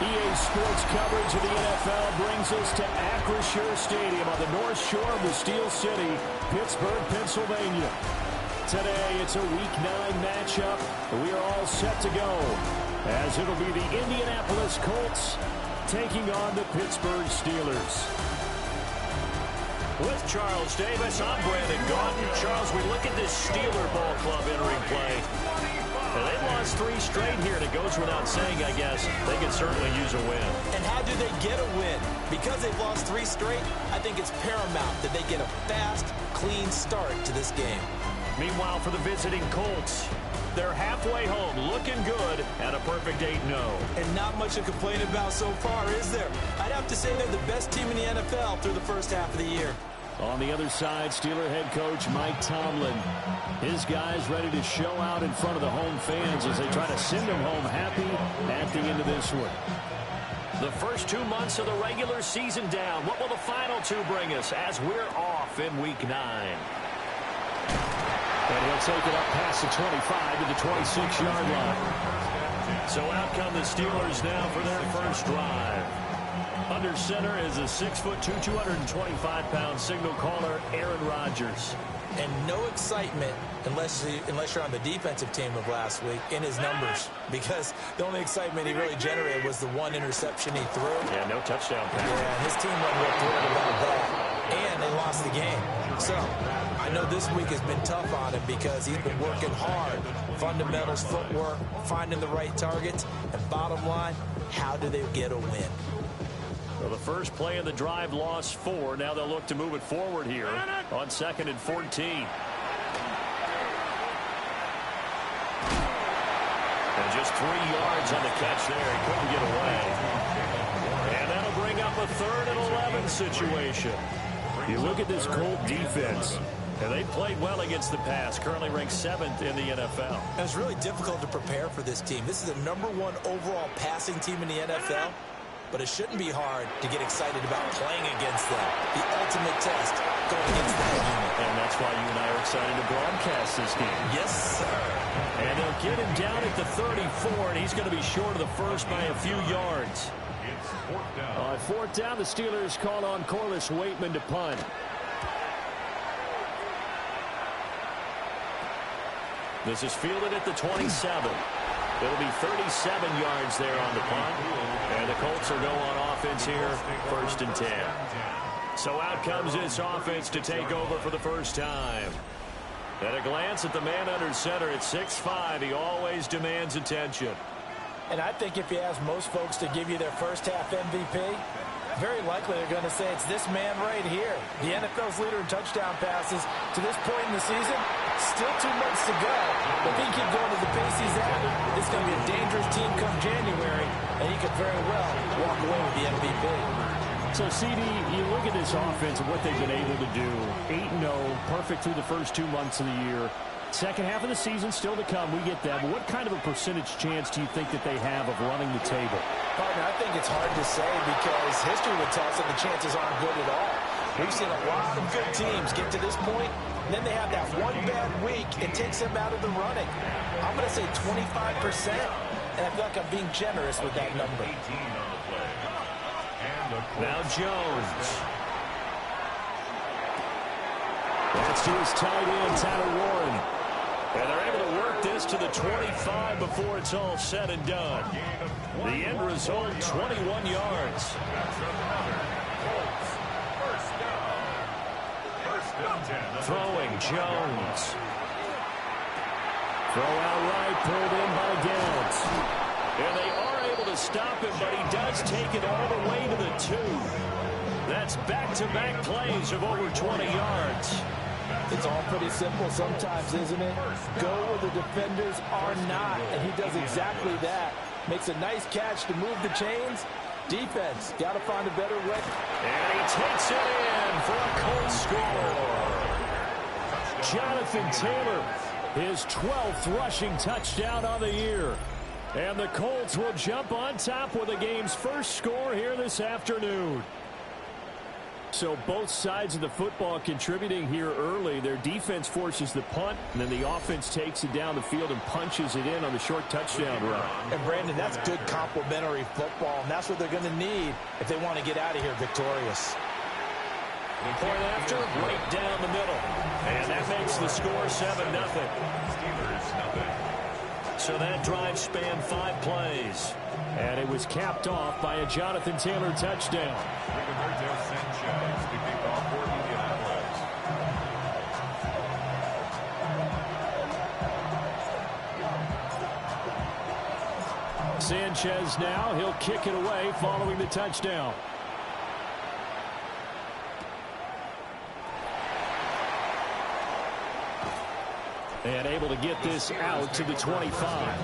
EA Sports coverage of the NFL brings us to Acrisure Stadium on the north shore of the Steel City, Pittsburgh, Pennsylvania. Today, it's a Week 9 matchup, and we are all set to go, as it'll be the Indianapolis Colts taking on the Pittsburgh Steelers. With Charles Davis, I'm Brandon Gaudin. Charles, we look at this Steeler ball club entering play. And they've lost 3 straight here, and it goes without saying, I guess, they could certainly use a win. And how do they get a win? Because they've lost 3 straight, I think it's paramount that they get a fast, clean start to this game. Meanwhile, for the visiting Colts, they're halfway home, looking good, at a perfect 8-0. And not much to complain about so far, is there? I'd have to say they're the best team in the NFL through the first half of the year. On the other side, Steeler head coach Mike Tomlin. His guys ready to show out in front of the home fans as they try to send them home happy at the end of this one. The first 2 months of the regular season down. What will the final 2 bring us as we're off in Week 9? And he'll take it up past the 25 to the 26-yard line. So out come the Steelers now for their first drive. Under center is a 6'2", 225-pound signal caller, Aaron Rodgers. And no excitement unless you're on the defensive team of last week in his numbers, because the only excitement he really generated was the 1 interception he threw. Yeah, no touchdown pass. Yeah, his team wasn't real thrilled about that, and they lost the game. So I know this week has been tough on him because he's been working hard. Fundamentals, footwork, finding the right targets, and bottom line, how do they get a win? Well, the first play of the drive lost 4. Now they'll look to move it forward here on 2nd and 14. And just 3 yards on the catch there. He couldn't get away. And that'll bring up a 3rd and 11 situation. You look at this Colt defense. And they played well against the pass, currently ranked 7th in the NFL. And it's really difficult to prepare for this team. This is the #1 overall passing team in the NFL. But it shouldn't be hard to get excited about playing against them. The ultimate test going against that unit. And that's why you and I are excited to broadcast this game. Yes, sir. And they'll get him down at the 34, and he's going to be short of the first by a few yards. On 4th down, the Steelers call on Corliss Waitman to punt. This is fielded at the 27. It'll be 37 yards there on the punt. And the Colts will go on offense here, 1st and 10. So out comes this offense to take over for the first time. At a glance at the man under center at 6'5", he always demands attention. And I think if you ask most folks to give you their first half MVP, very likely they're going to say it's this man right here. The NFL's leader in touchdown passes to this point in the season. Still 2 months to go. But if he can keep going to the pace he's at, it's going to be a dangerous team come January, and he could very well walk away with the MVP. So, CD, you look at this offense and what they've been able to do. 8-0, perfect through the first 2 months of the year. Second half of the season still to come. We get that. But what kind of a percentage chance do you think that they have of running the table? Partner, I think it's hard to say because history would tell us that the chances aren't good at all. We've seen a lot of good teams get to this point, and then they have that one bad week. It takes them out of the running. I'm going to say 25%, and I feel like I'm being generous with that number. Now Jones. That's to his tight end, Tyler Warren. And they're able to work this to the 25 before it's all said and done. The end result, 21 yards. Throwing Jones. Throw out right, pulled in by Downs. And they are able to stop him, but he does take it all the way to the 2. That's back-to-back plays of over 20 yards. It's all pretty simple sometimes, isn't it? Go where the defenders are not, and he does exactly that. Makes a nice catch to move the chains. Defense, got to find a better way. And he takes it in for a Colts score. Jonathan Taylor, his 12th rushing touchdown on the year. And the Colts will jump on top with the game's first score here this afternoon. So both sides of the football contributing here early. Their defense forces the punt, and then the offense takes it down the field and punches it in on the short touchdown run. And, Brandon, that's good complementary football, and that's what they're going to need if they want to get out of here victorious. Point after, right down the middle. And that makes the score 7-0. So that drive spanned 5 plays. And it was capped off by a Jonathan Taylor touchdown. Sanchez now, he'll kick it away following the touchdown. And able to get this out to the 25.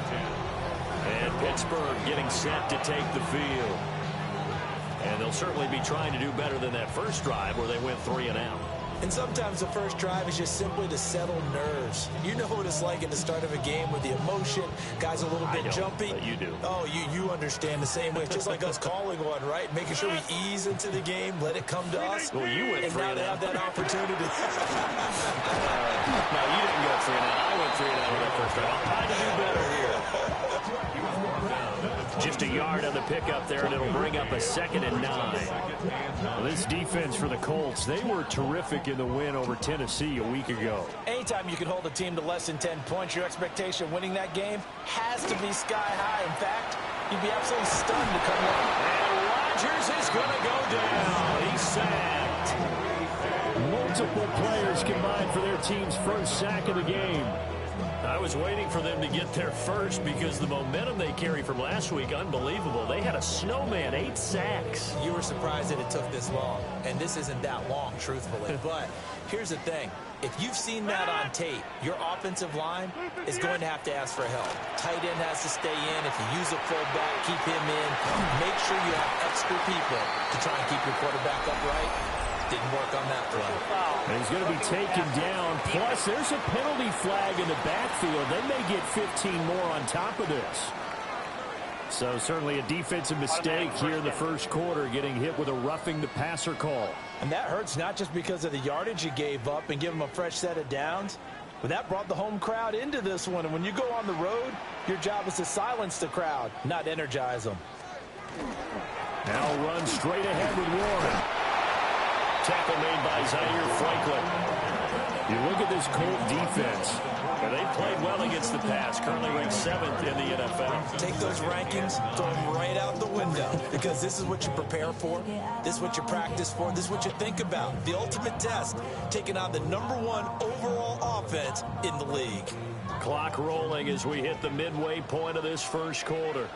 And Pittsburgh getting set to take the field. And they'll certainly be trying to do better than that first drive where they went 3 and out. And sometimes the first drive is just simply to settle nerves. You know what it's like at the start of a game with the emotion. Guys a little bit jumpy. But you do. Oh, you understand the same way. It's just like us calling one, right? Making sure we ease into the game, let it come to us. Well, you went 3 and out. And now they have that opportunity. No, you didn't go 3 and out. I went 3 and out on that first drive. I'll try to do better here. Just a yard on the pickup there, and it'll bring up a 2nd and 9. Well, this defense for the Colts, they were terrific in the win over Tennessee a week ago. Anytime you can hold a team to less than 10 points, your expectation of winning that game has to be sky high. In fact, you'd be absolutely stunned to come in. And Rodgers is going to go down. He's sacked. Multiple players combined for their team's first sack of the game. I was waiting for them to get there first because the momentum they carry from last week, unbelievable. They had a snowman, 8 sacks. You were surprised that it took this long, and this isn't that long, truthfully. But here's the thing. If you've seen that on tape, your offensive line is going to have to ask for help. Tight end has to stay in. If you use a fullback, keep him in. Make sure you have extra people to try and keep your quarterback upright. Didn't work on that play. And he's going to be taken down. Plus, there's a penalty flag in the backfield. They may get 15 more on top of this. So certainly a defensive mistake here in the first quarter, getting hit with a roughing the passer call. And that hurts not just because of the yardage you gave up and give them a fresh set of downs, but that brought the home crowd into this one. And when you go on the road, your job is to silence the crowd, not energize them. Now run straight ahead with Warren. Tackle made by Zaire Franklin. You look at this Colt defense. And they played well against the pass, currently ranked 7th in the NFL. Take those rankings, throw them right out the window, because this is what you prepare for, this is what you practice for, this is what you think about. The ultimate test, taking on the #1 overall offense in the league. Clock rolling as we hit the midway point of this first quarter.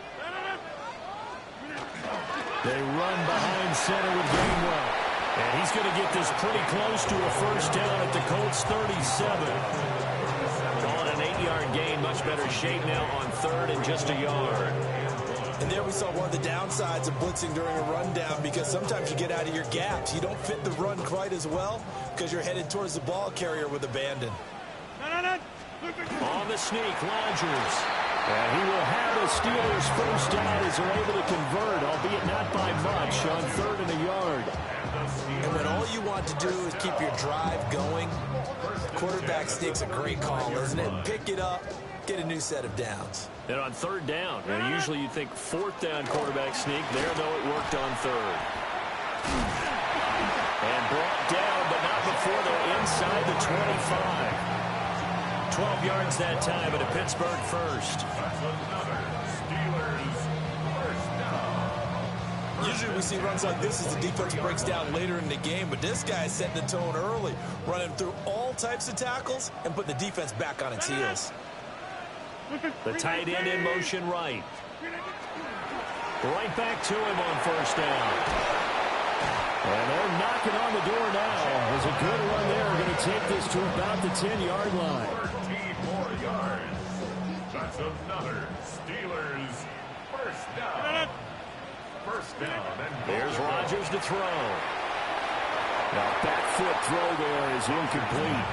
They run behind center with Gainwell. And he's going to get this pretty close to a first down at the Colts 37. Calling an 8-yard gain, much better shape now on 3rd and just a yard. And there we saw one of the downsides of blitzing during a rundown, because sometimes you get out of your gaps. You don't fit the run quite as well because you're headed towards the ball carrier with abandon. On the sneak, Rodgers. And he will have the Steelers first down as they're able to convert, albeit not by much, on 3rd and a yard. And when all you want to do is keep your drive going, quarterback sneak's a great call, isn't it? Pick it up, get a new set of downs. And on 3rd down, now usually you'd think 4th down quarterback sneak. There, though, it worked on 3rd. And brought down, but not before they're inside the 25. 12 yards that time, and a Pittsburgh first. Usually we see runs like this as the defense breaks down later in the game, but this guy is setting the tone early, running through all types of tackles and putting the defense back on its heels. The tight end in motion right. Right back to him on first down. And they're knocking on the door now. There's a good run there. Going to take this to about the 10-yard line. 13 more yards. That's another Steelers first down. First down. And there's Rodgers to throw. Now back foot throw there is incomplete.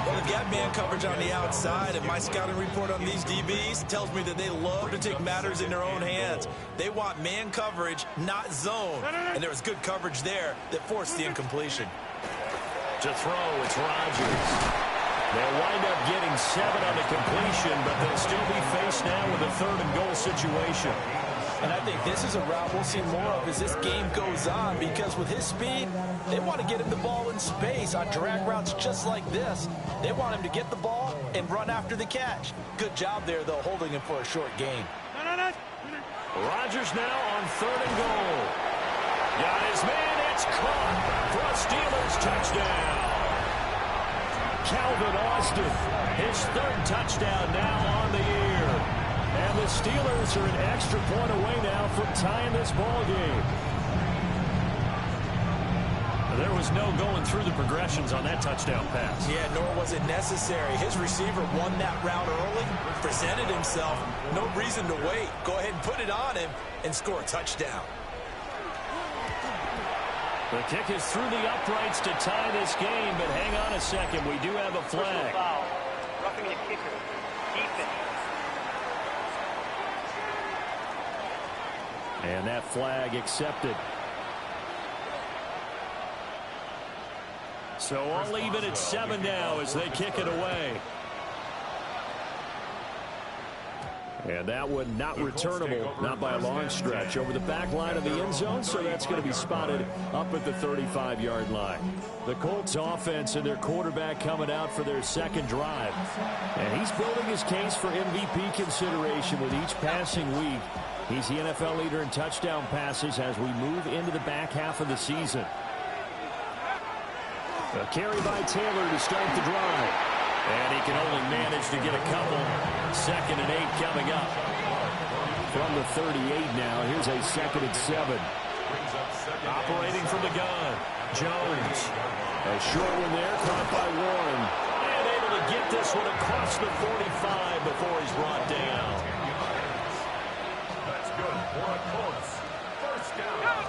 Well, they've got man coverage on the outside, and my scouting report on these DBs tells me that they love to take matters in their own hands. They want man coverage, not zone. And there was good coverage there that forced the incompletion. To throw, it's Rodgers. They'll wind up getting 7 on the completion, but they'll still be faced now with a 3rd and goal situation. And I think this is a route we'll see more of as this game goes on, because with his speed, they want to get him the ball in space on drag routes just like this. They want him to get the ball and run after the catch. Good job there, though, holding him for a short gain. Rodgers now on 3rd and goal. Got his man, it's caught for a Steelers touchdown. Calvin Austin, his 3rd touchdown now on the year. And the Steelers are an extra point away now from tying this ball game. There was no going through the progressions on that touchdown pass. Yeah, nor was it necessary. His receiver won that route early, presented himself, no reason to wait. Go ahead and put it on him and score a touchdown. The kick is through the uprights to tie this game, but hang on a second. We do have a flag. Roughing the kicker. Defense. And that flag accepted. So I'll leave it at 7 now as they kick it away. And that one not returnable, not by a long stretch, over the back line of the end zone, so that's going to be spotted up at the 35-yard line. The Colts offense and their quarterback coming out for their 2nd drive. And he's building his case for MVP consideration with each passing week. He's the NFL leader in touchdown passes as we move into the back half of the season. A carry by Taylor to start the drive. And he can only manage to get a couple. 2nd and 8 coming up. From the 38 now, here's a 2nd and 7. Operating from the gun, Jones. A short one there, caught by Warren. And able to get this one across the 45 before he's brought down. That's good for a Colts. 1st down.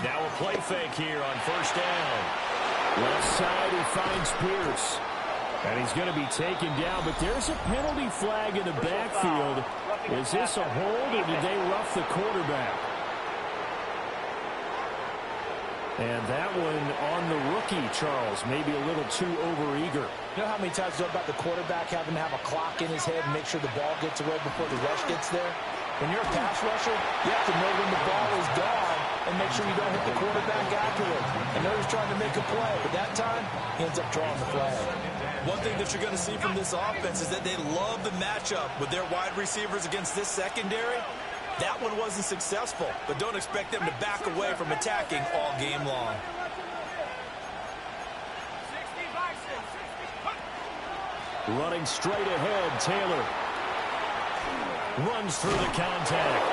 Now a play fake here on 1st down. Left side, he finds Pierce. And he's going to be taken down, but there's a penalty flag in the backfield. Is this a hold, or did they rough the quarterback? And that one on the rookie, Charles, maybe a little too overeager. You know how many times we talk about the quarterback having to have a clock in his head and make sure the ball gets away before the rush gets there? When you're a pass rusher, you have to know when the ball is gone and make sure you don't hit the quarterback afterward. I know he's trying to make a play, but that time, he ends up drawing the flag. One thing that you're going to see from this offense is that they love the matchup with their wide receivers against this secondary. That one wasn't successful, but don't expect them to back away from attacking all game long. Running straight ahead, Taylor. Runs through the contact.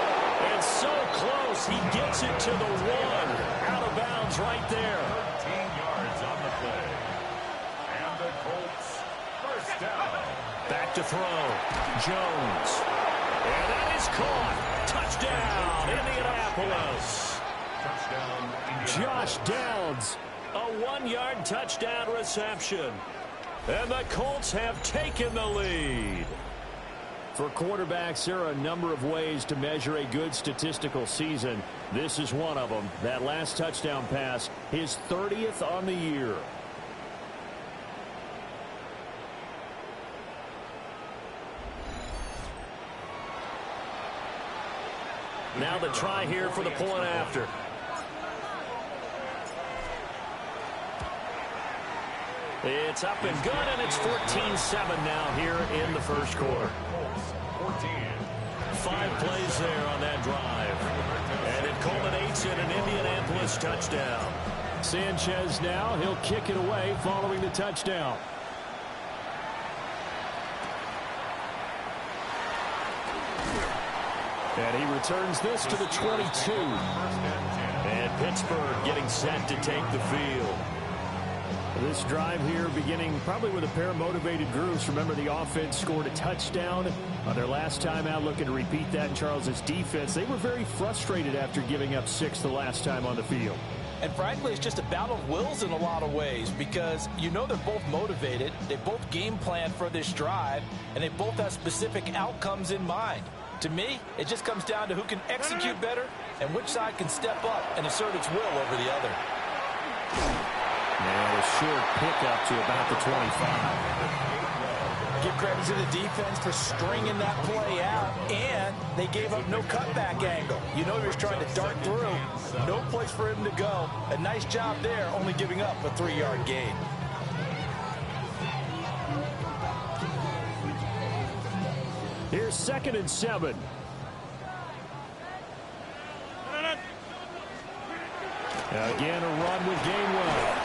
And so close, he gets it to the 1. Out of bounds right there. 13 yards on the play. And the Colts, 1st down. Back to throw. Jones. And that is caught. Touchdown, Indianapolis. Touchdown, Josh Downs. A 1-yard touchdown reception. And the Colts have taken the lead. For quarterbacks, there are a number of ways to measure a good statistical season. This is one of them. That last touchdown pass, his 30th on the year. Now the try here for the point after. It's up and good, and it's 14-7 now here in the 1st quarter. 14. 5 plays there on that drive. And it culminates in an Indianapolis touchdown. Sanchez now, he'll kick it away following the touchdown. And he returns this to the 22. And Pittsburgh getting set to take the field. This drive here beginning probably with a pair of motivated groups. Remember, the offense scored a touchdown on their last time out, looking to repeat that in Charles's defense. They were very frustrated after giving up 6 the last time on the field. And frankly, it's just a battle of wills in a lot of ways because you know they're both motivated, they both game plan for this drive, and they both have specific outcomes in mind. To me, it just comes down to who can execute better and which side can step up and assert its will over the other. And a short pickup to about the 25. Give credit to the defense for stringing that play out, and they gave up no cutback angle. You know he was trying to dart through. No place for him to go. A nice job there, only giving up a 3-yard gain. Here's 2nd and 7. Again, a run with Gainwell.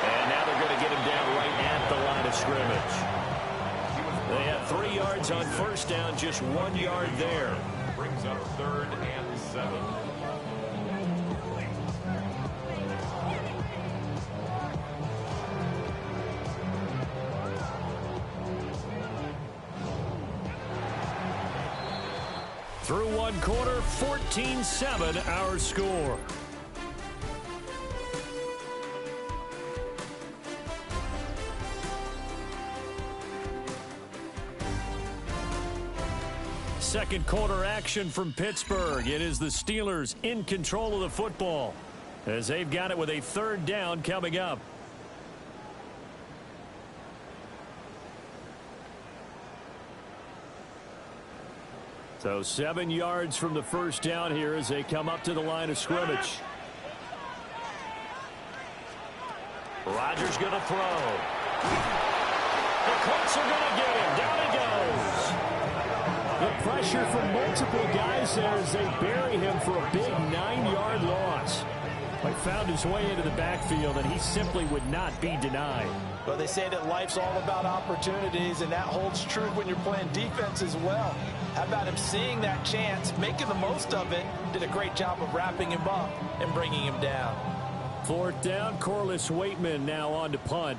And now they're going to get him down right at the line of scrimmage. They had 3 yards on first down, just 1 yard there. Brings up 3rd and 7. Through 1 quarter, 14-7 our score. Second quarter action from Pittsburgh. It is the Steelers in control of the football as they've got it with a 3rd down coming up. So 7 yards from the first down here as they come up to the line of scrimmage. Rodgers going to throw. The Colts are going to get him. Down he goes. The pressure from multiple guys there as they bury him for a big 9-yard loss. But found his way into the backfield, and he simply would not be denied. Well, they say that life's all about opportunities, and that holds true when you're playing defense as well. How about him seeing that chance, making the most of it, did a great job of wrapping him up and bringing him down. 4th down, Corliss Waitman now on to punt.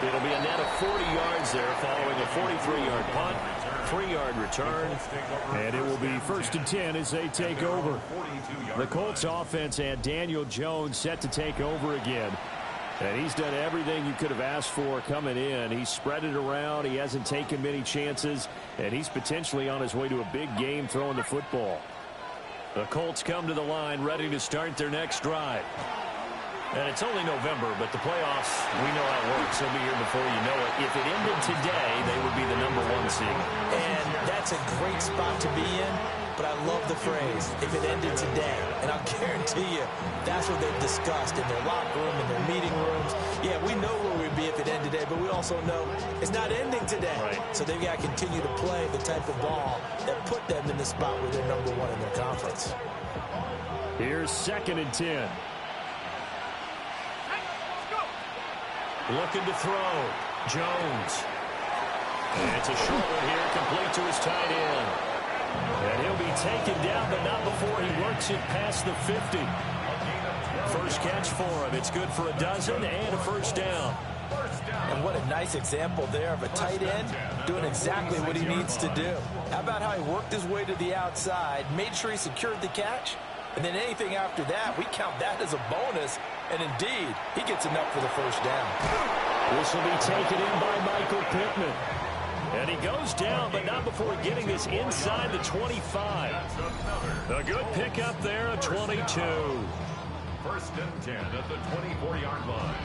It'll be a net of 40 yards there following a 43-yard punt, 3-yard return. And it will be 1st and 10 as they take over. The Colts offense had Daniel Jones set to take over again. And he's done everything you could have asked for coming in. He's spread it around. He hasn't taken many chances. And he's potentially on his way to a big game throwing the football. The Colts come to the line ready to start their next drive. And it's only November, but the playoffs, we know how it works. They'll be here before you know it. If it ended today, they would be the #1 seed. And that's a great spot to be in, but I love the phrase, if it ended today. And I'll guarantee you, that's what they've discussed in their locker room, in their meeting rooms. Yeah, we know where we'd be if it ended today, but we also know it's not ending today. Right. So they've got to continue to play the type of ball that put them in the spot where they're #1 in their conference. Here's 2nd and 10. Looking to throw. Jones. And it's a short one here, complete to his tight end. And he'll be taken down, but not before he works it past the 50. First catch for him. It's good for a dozen and a 1st down. And what a nice example there of a tight end doing exactly what he needs to do. How about how he worked his way to the outside, made sure he secured the catch, and then anything after that, we count that as a bonus. And indeed, he gets enough for the 1st down. This will be taken in by Michael Pittman. And he goes down, but not before getting this inside the 25. A good pickup there, a 22. 1st and 10 at the 24-yard line.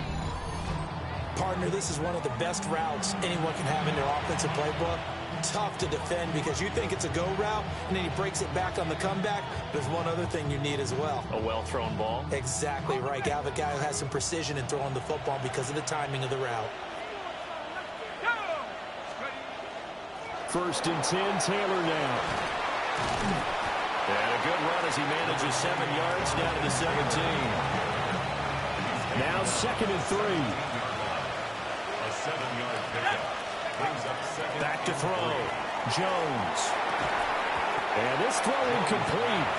Partner, this is one of the best routes anyone can have in their offensive playbook. Tough to defend because you think it's a go route, and then he breaks it back on the comeback. There's one other thing you need as well. A well-thrown ball. Exactly right. You have a guy who has some precision in throwing the football because of the timing of the route. 1st and 10, Taylor now. And a good run as he manages 7 yards down to the 17. Now 2nd and 3. A 7-yard pickup. Back to throw. Jones. And this throw incomplete.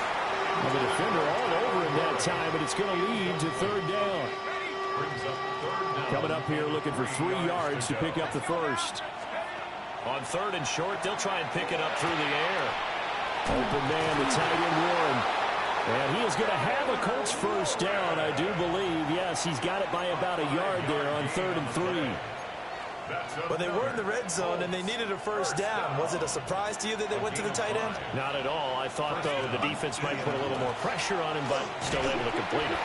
And the defender all over him that time, but it's going to lead to 3rd down. brings up third down. Coming up here looking for 3 yards to pick up the first. On 3rd and short, they'll try and pick it up through the air. Open man, the tight end Warren. And he is going to have a Colts first down, I do believe. Yes, he's got it by about a yard there on 3rd and 3. Well, they were in the red zone, and they needed a first down. Was it a surprise to you that they went to the tight end? Not at all. I thought, though, the defense might put a little more pressure on him, but still able to complete it.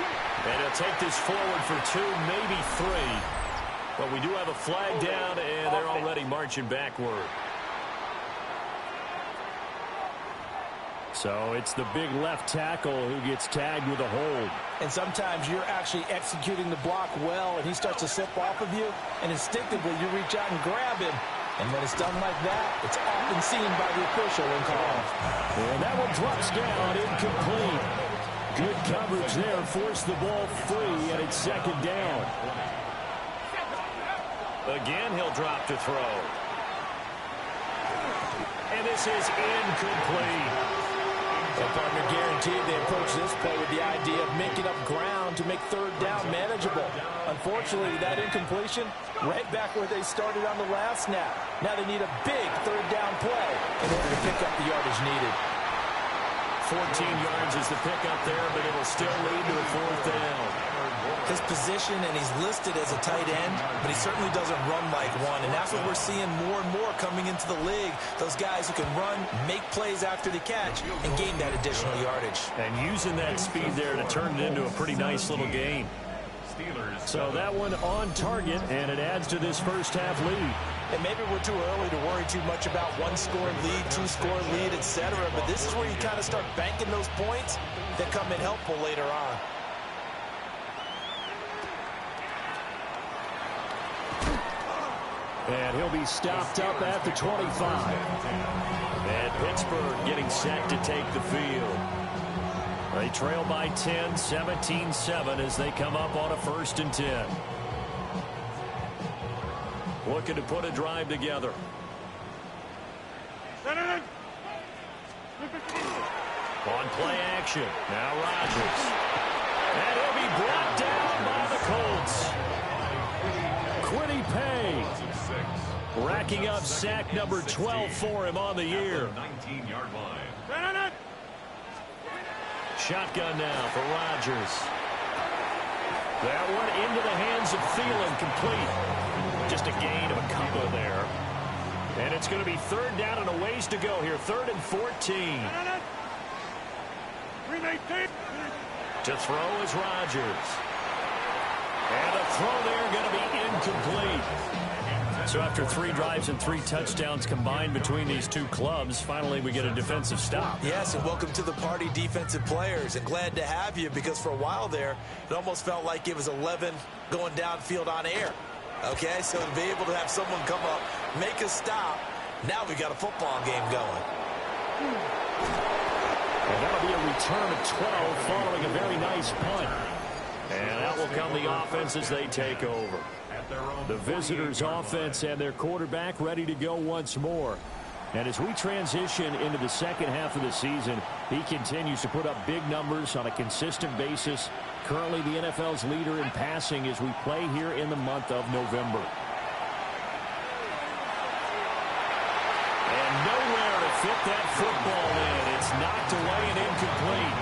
And he'll take this forward for 2, maybe 3. But we do have a flag down, and they're already marching backward. So it's the big left tackle who gets tagged with a hold. And sometimes you're actually executing the block well, and he starts to slip off of you, and instinctively you reach out and grab him. And when it's done like that, it's often seen by the official and called. And that one drops down, incomplete. Good coverage there, forced the ball free, and it's 2nd down. Again, he'll drop to throw. And this is incomplete. Well, partner, guaranteed they approach this play with the idea of making up ground to make 3rd down manageable. Unfortunately, that incompletion right back where they started on the last snap. Now they need a big 3rd down play in order to pick up the yardage needed. 14 yards is the pickup there, but it'll still lead to a 4th down. His position, and he's listed as a tight end, but he certainly doesn't run like one, and that's what we're seeing more and more coming into the league. Those guys who can run, make plays after the catch, and gain that additional yardage. And using that speed there to turn it into a pretty nice little game. So that one on target, and it adds to this first half lead. And maybe we're too early to worry too much about 1-score lead, 2-score lead, etc., but this is where you kind of start banking those points that come in helpful later on. And he'll be stopped up at the 25. And Pittsburgh getting set to take the field. They trail by 10, 17-7 as they come up on a 1st and 10. Looking to put a drive together. On play action. Now Rodgers. And he'll be brought down by the Colts. Quiddy Pay racking up sack number 12 for him on the year. 19-yard line. Shotgun now for Rodgers. That one into the hands of Thielen, complete. Just a gain of a couple there. And it's going to be 3rd down and a ways to go here. 3rd and 14. To throw is Rodgers. And a throw there going to be incomplete. So after 3 drives and 3 touchdowns combined between these two clubs, finally we get a defensive stop. Yes, and welcome to the party, defensive players. And glad to have you, because for a while there, it almost felt like it was 11 going downfield on air. Okay, so to be able to have someone come up, make a stop, now we got a football game going. And that'll be a return of 12 following a very nice punt. And out will come the offense as they take over. The visitors' offense and their quarterback ready to go once more. And as we transition into the second half of the season, he continues to put up big numbers on a consistent basis. Currently the NFL's leader in passing as we play here in the month of November. And nowhere to fit that football in. It's knocked away and incomplete.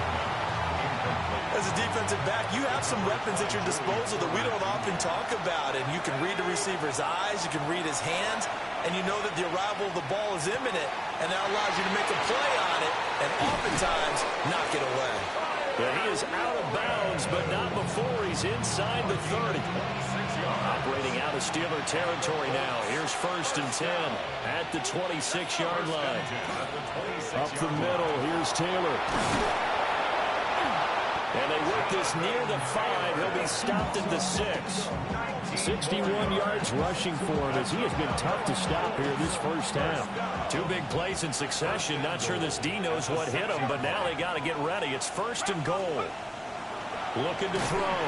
As a defensive back, you have some weapons at your disposal that we don't often talk about. And you can read the receiver's eyes, you can read his hands, and you know that the arrival of the ball is imminent, and that allows you to make a play on it and oftentimes knock it away. Yeah, he is out of bounds, but not before he's inside the 30. Operating out of Steeler territory now. Here's 1st and 10 at the 26-yard line. Up the middle, here's Taylor. And they work this near the 5. He'll be stopped at the 6. 61 yards rushing for him as he has been tough to stop here this first half. 2 big plays in succession. Not sure this D knows what hit him, but now they got to get ready. It's 1st and goal. Looking to throw.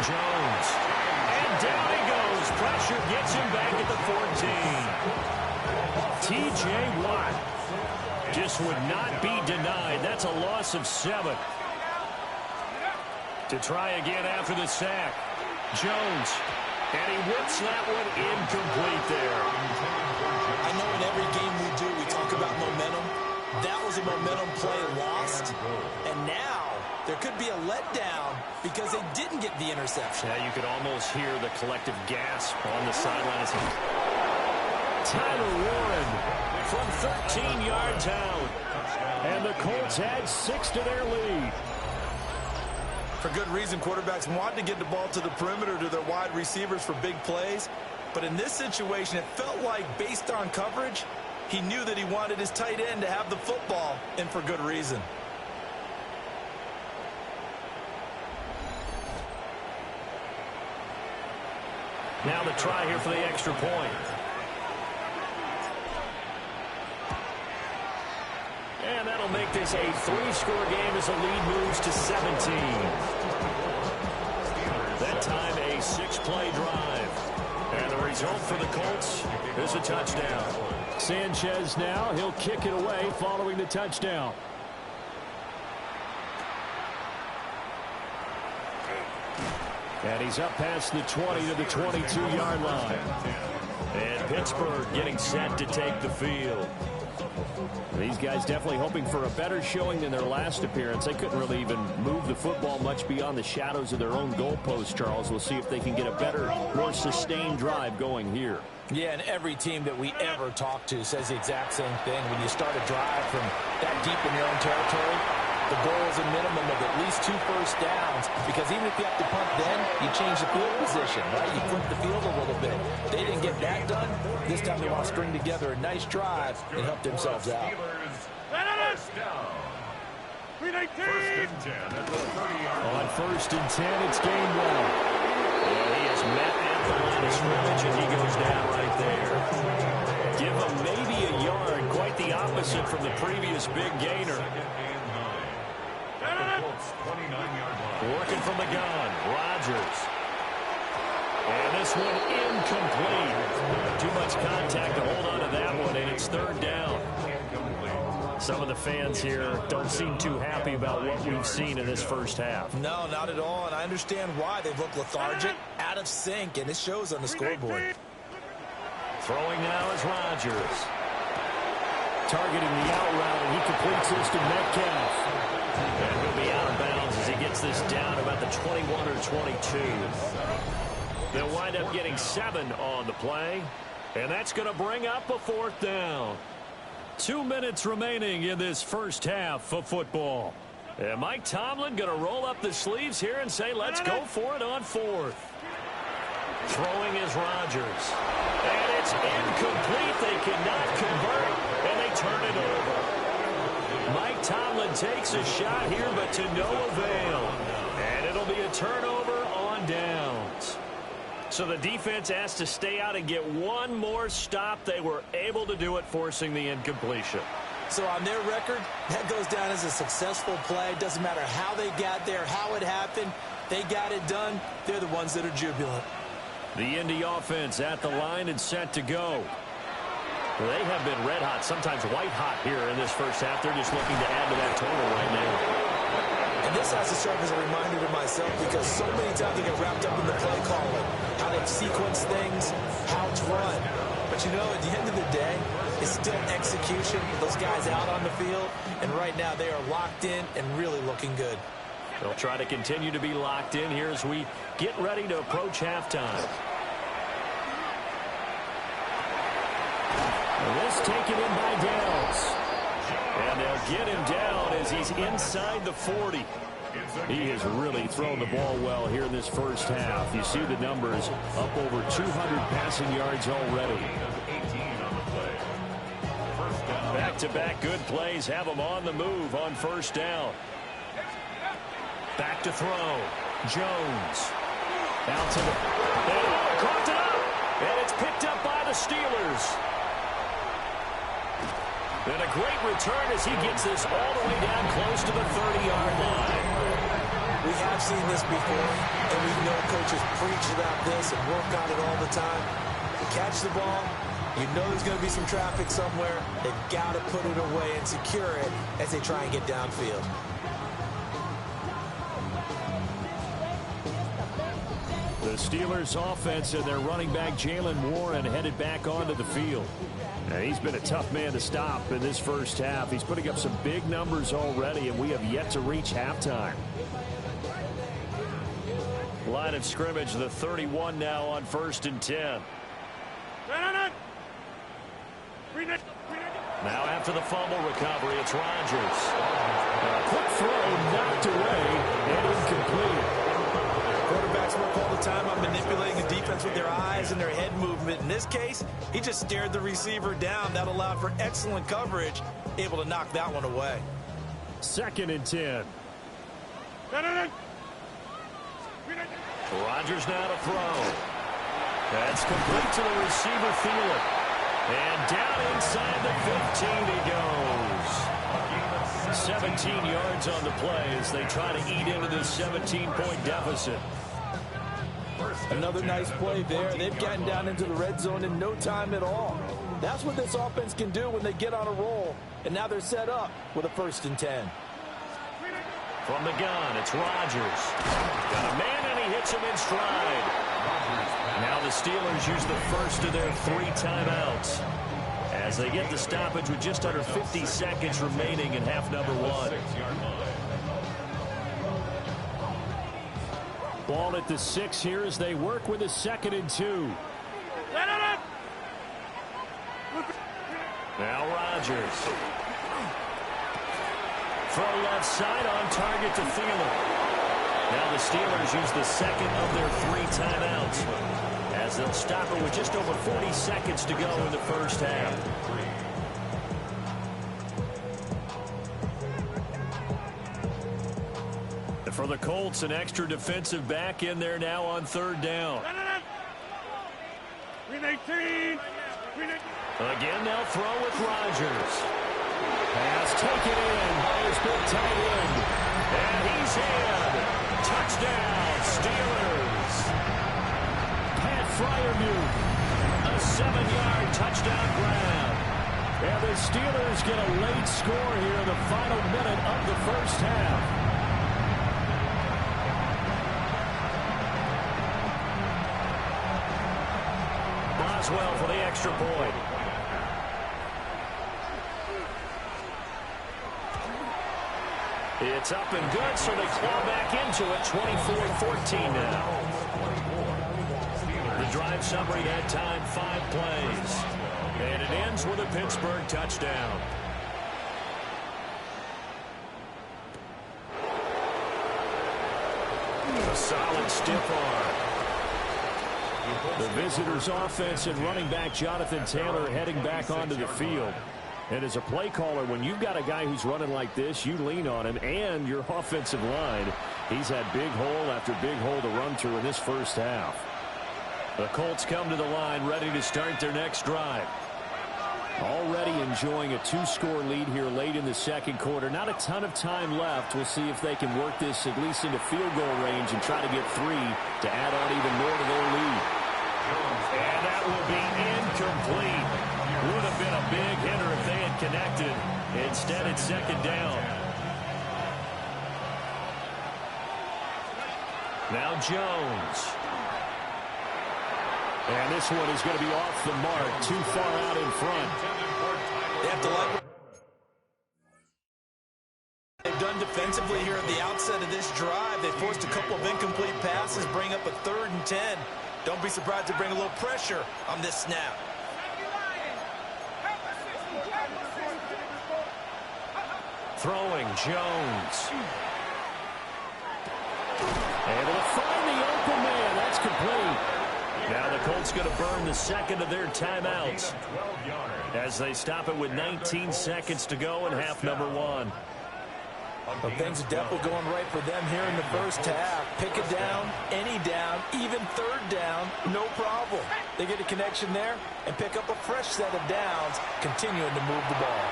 Jones. And down he goes. Pressure gets him back at the 14. T.J. Watt just would not be denied. That's a loss of 7. To try again after the sack. Jones. And he whips that one incomplete there. I know in every game we do, we talk about momentum. That was a momentum play lost. And now there could be a letdown because they didn't get the interception. Yeah, you could almost hear the collective gasp on the sideline. Tyler Warren from 13 yards out. And the Colts add 6 to their lead. For good reason, quarterbacks want to get the ball to the perimeter to their wide receivers for big plays. But in this situation, it felt like based on coverage, he knew that he wanted his tight end to have the football, and for good reason. Now the try here for the extra point. And that'll make this a 3-score game as the lead moves to 17. That time a 6-play drive. And the result for the Colts is a touchdown. Sanchez now, he'll kick it away following the touchdown. And he's up past the 20 to the 22-yard line. And Pittsburgh getting set to take the field. These guys definitely hoping for a better showing than their last appearance. They couldn't really even move the football much beyond the shadows of their own goalpost, Charles. We'll see if they can get a better, more sustained drive going here. Yeah, and every team that we ever talk to says the exact same thing. When you start a drive from that deep in your own territory, the goal is a minimum of at least 2 first downs, because even if you have to punt then, you change the field position, right? You flip the field a little bit. They didn't get that done. This time they want to string together a nice drive and help themselves out. On 1st and 10, it's game 1. And he has met at the line of scrimmage, and he goes down right there. Give him maybe a yard, quite the opposite from the previous big gainer. Working from the gun, Rodgers. And this one incomplete. Too much contact to hold on to that one, and it's 3rd down. Some of the fans here don't seem too happy about what we've seen in this first half. No, not at all, and I understand why. They've looked lethargic, out of sync, and it shows on the scoreboard. Throwing now is Rodgers. Targeting the out route, and he completes this to Metcalf. And he'll be out of bounds as he gets this down about the 21 or 22. They'll wind up getting 7 on the play, and that's going to bring up a 4th down. 2 minutes remaining in this first half of football. And Mike Tomlin going to roll up the sleeves here and say, let's go for it on 4th. Throwing is Rodgers. And it's incomplete. They cannot convert, and they turn it over. Mike Tomlin takes a shot here, but to no avail. And it'll be a turnover on downs. So the defense has to stay out and get one more stop. They were able to do it, forcing the incompletion. So on their record, that goes down as a successful play. Doesn't matter how they got there, how it happened. They got it done. They're the ones that are jubilant. The Indy offense at the line and set to go. They have been red hot, sometimes white hot here in this first half. They're just looking to add to that total right now. And this has to serve as a reminder to myself, because so many times they get wrapped up in the play calling, how they sequence things, how it's run. But you know, at the end of the day, it's still execution. Those guys out on the field, and right now they are locked in and really looking good. They'll try to continue to be locked in here as we get ready to approach halftime. This taken in by Downs. And they'll get him down as he's inside the 40. He has really thrown the ball well here in this first half. You see the numbers, up over 200 passing yards already. Back-to-back good plays have him on the move on 1st down. Back to throw. Jones. Out to the... Caught it up! And it's picked up by the Steelers. And a great return as he gets this all the way down close to the 30-yard line. We have seen this before, and we know coaches preach about this and work on it all the time. You catch the ball, you know there's going to be some traffic somewhere. They've got to put it away and secure it as they try and get downfield. The Steelers offense and their running back Jalen Warren headed back onto the field. And he's been a tough man to stop in this first half. He's putting up some big numbers already, and we have yet to reach halftime. Line of scrimmage, the 31 now on 1st and 10. Now after the fumble recovery, it's Rodgers. A quick throw knocked away and incomplete. Quarterbacks work all the time on manipulating the defense with their eyes and their head movement. In this case, he just stared the receiver down. That allowed for excellent coverage, able to knock that one away. 2nd and 10. Rodgers now to throw. That's complete to the receiver, Thielen. And down inside the 15 he goes. 17 yards on the play as they try to eat into this 17-point deficit. Another nice play there. They've gotten down into the red zone in no time at all. That's what this offense can do when they get on a roll. And now they're set up with a 1st and 10. From the gun, it's Rodgers. Got a man, and he hits him in stride. Now the Steelers use the first of their 3 timeouts as they get the stoppage with just under 50 seconds remaining in half number 1. Ball at the 6 here as they work with a 2nd and 2. Now Rodgers. Throw left side on target to Thielen. Now the Steelers use the 2nd of their 3 timeouts as they'll stop it with just over 40 seconds to go in the first half. And for the Colts, an extra defensive back in there now on 3rd down. Again, they'll throw with Rodgers. Pass taken in by his big tight end. And he's in. Touchdown, Steelers. Pat Fryermuth. A 7-yard touchdown grab. And the Steelers get a late score here in the final minute of the first half. Boswell for the extra point. It's up and good, so they claw back into it. 24-14 now. The drive summary that time, 5 plays. And it ends with a Pittsburgh touchdown. A solid stiff arm. The visitors' offense and running back Jonathan Taylor heading back onto the field. And as a play caller, when you've got a guy who's running like this, you lean on him and your offensive line. He's had big hole after big hole to run through in this first half. The Colts come to the line ready to start their next drive. Already enjoying a 2-score lead here late in the 2nd quarter. Not a ton of time left. We'll see if they can work this at least into field goal range and try to get 3 to add on even more to their lead. And that will be incomplete. Would have been a big hitter if they had connected. Instead, it's 2nd down. Now Jones. And this one is going to be off the mark, too far out in front. They have to like what they've done defensively here at the outset of this drive. They forced a couple of incomplete passes, bring up a 3rd and 10. Don't be surprised to bring a little pressure on this snap. Throwing Jones. Able to find the open man. That's complete. Now the Colts going to burn the 2nd of their timeouts as they stop it with 19 seconds to go in half number 1. Well, things are definitely going right for them here in the first half. Pick it down, any down, even 3rd down, no problem. They get a connection there and pick up a fresh set of downs, continuing to move the ball.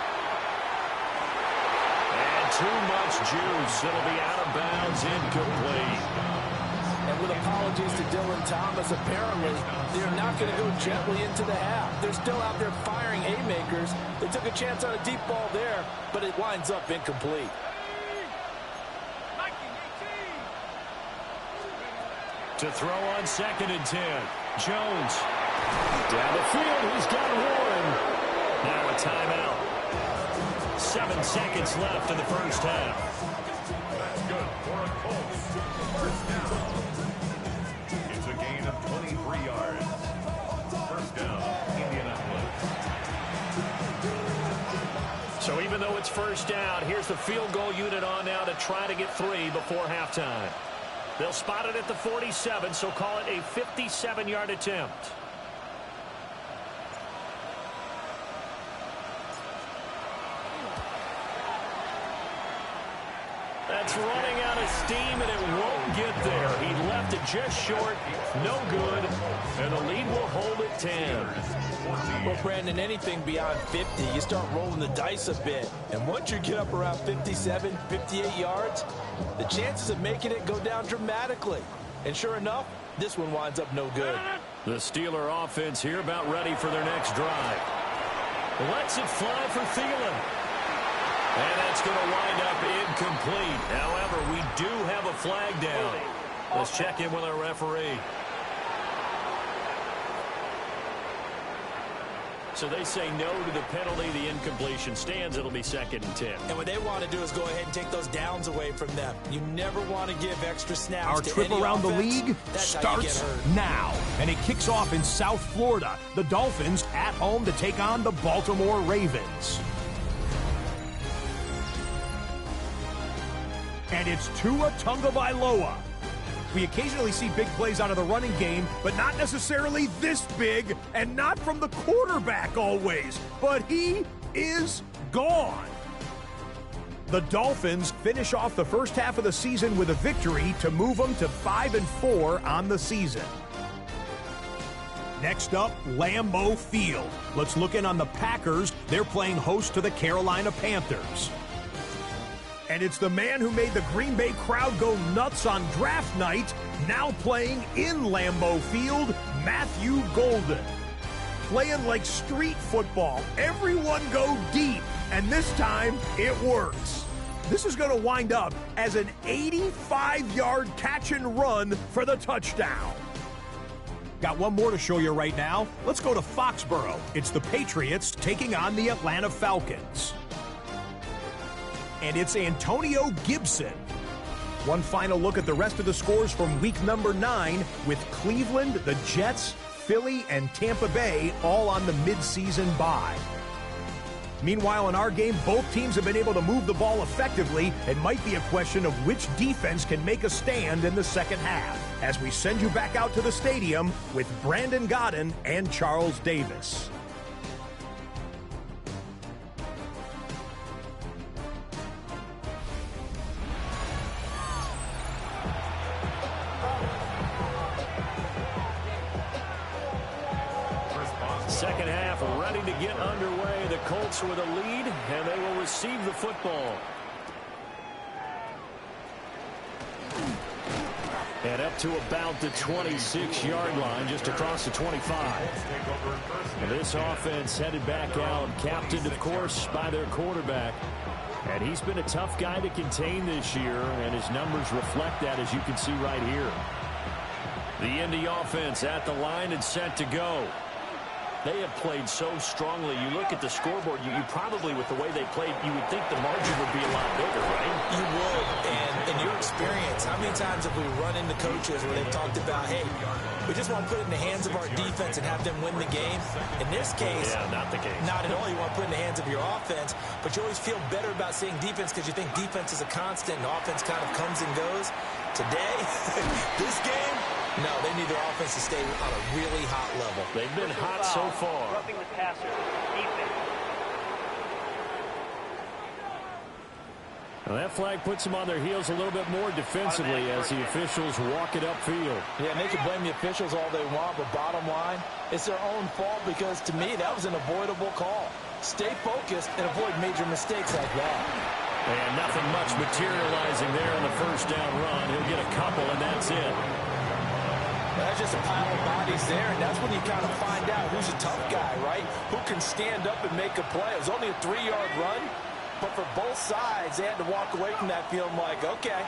And too much juice. It'll be out of bounds, incomplete. And with apologies to Dylan Thomas, apparently they're not going to go gently into the half. They're still out there firing haymakers. They took a chance on a deep ball there, but it winds up incomplete. To throw on 2nd and 10. Jones. Down the field, he's got one. Now a timeout. 7 seconds left in the first half. That's good for a Colts. First down. It's a gain of 23 yards. First down, Indianapolis. So even though it's first down, here's the field goal unit on now to try to get 3 before halftime. They'll spot it at the 47, so call it a 57-yard attempt. That's running out of steam, and it won't get there. He left it just short. No good. And the lead will hold at 10. Well, Brandon, anything beyond 50, you start rolling the dice a bit. And once you get up around 57, 58 yards, the chances of making it go down dramatically. And sure enough, this one winds up no good. The Steeler offense here about ready for their next drive. Lets it fly for Thielen. And that's going to wind up incomplete. However, we do have a flag down. Let's check in with our referee. So they say no to the penalty. The incompletion stands. It'll be 2nd and 10. And what they want to do is go ahead and take those downs away from them. You never want to give extra snaps Our to trip any around offense. the league That's starts now. And it kicks off in South Florida. The Dolphins at home to take on the Baltimore Ravens. And it's Tua Tagovailoa. We occasionally see big plays out of the running game, but not necessarily this big, and not from the quarterback always. But he is gone. The Dolphins finish off the first half of the season with a victory to move them to 5-4 on the season. Next up, Lambeau Field. Let's look in on the Packers. They're playing host to the Carolina Panthers. And it's the man who made the Green Bay crowd go nuts on draft night, now playing in Lambeau Field, Matthew Golden. Playing like street football. Everyone go deep, and this time it works. This is going to wind up as an 85-yard catch and run for the touchdown. Got one more to show you right now. Let's go to Foxborough. It's the Patriots taking on the Atlanta Falcons. And it's Antonio Gibson. One final look at the rest of the scores from week number 9 with Cleveland, the Jets, Philly, and Tampa Bay all on the midseason bye. Meanwhile, in our game, both teams have been able to move the ball effectively. It might be a question of which defense can make a stand in the second half as we send you back out to the stadium with Brandon Godden and Charles Davis. Second half ready to get underway. The Colts with a lead, and they will receive the football. And up to about the 26-yard line, just across the 25. And this offense headed back out, captained, of course, by their quarterback. And he's been a tough guy to contain this year, and his numbers reflect that, as you can see right here. The Indy offense at the line and set to go. They have played so strongly. You look at the scoreboard, you probably, with the way they played, you would think the margin would be a lot bigger, right? You would. And in your experience, how many times have we run into coaches where they've talked about, hey, we just want to put it in the hands of our defense and have them win the game? In this case, yeah, not the case. Not at all. You want to put it in the hands of your offense, but you always feel better about saying defense because you think defense is a constant and offense kind of comes and goes. Today, this game, no, they need their offense to stay on a really hot level. They've been hot so far. Roughing the passer. Defense. Now that flag puts them on their heels a little bit more defensively as the officials walk it upfield. Yeah, and they can blame the officials all they want, but bottom line, it's their own fault because, to me, that was an avoidable call. Stay focused and avoid major mistakes like that. And nothing much materializing there on the first down run. He'll get a couple, and that's it. That's just a pile of bodies there, and that's when you kind of find out who's a tough guy, right? Who can stand up and make a play. It was only a 3-yard run, but for both sides, they had to walk away from that feeling like, okay,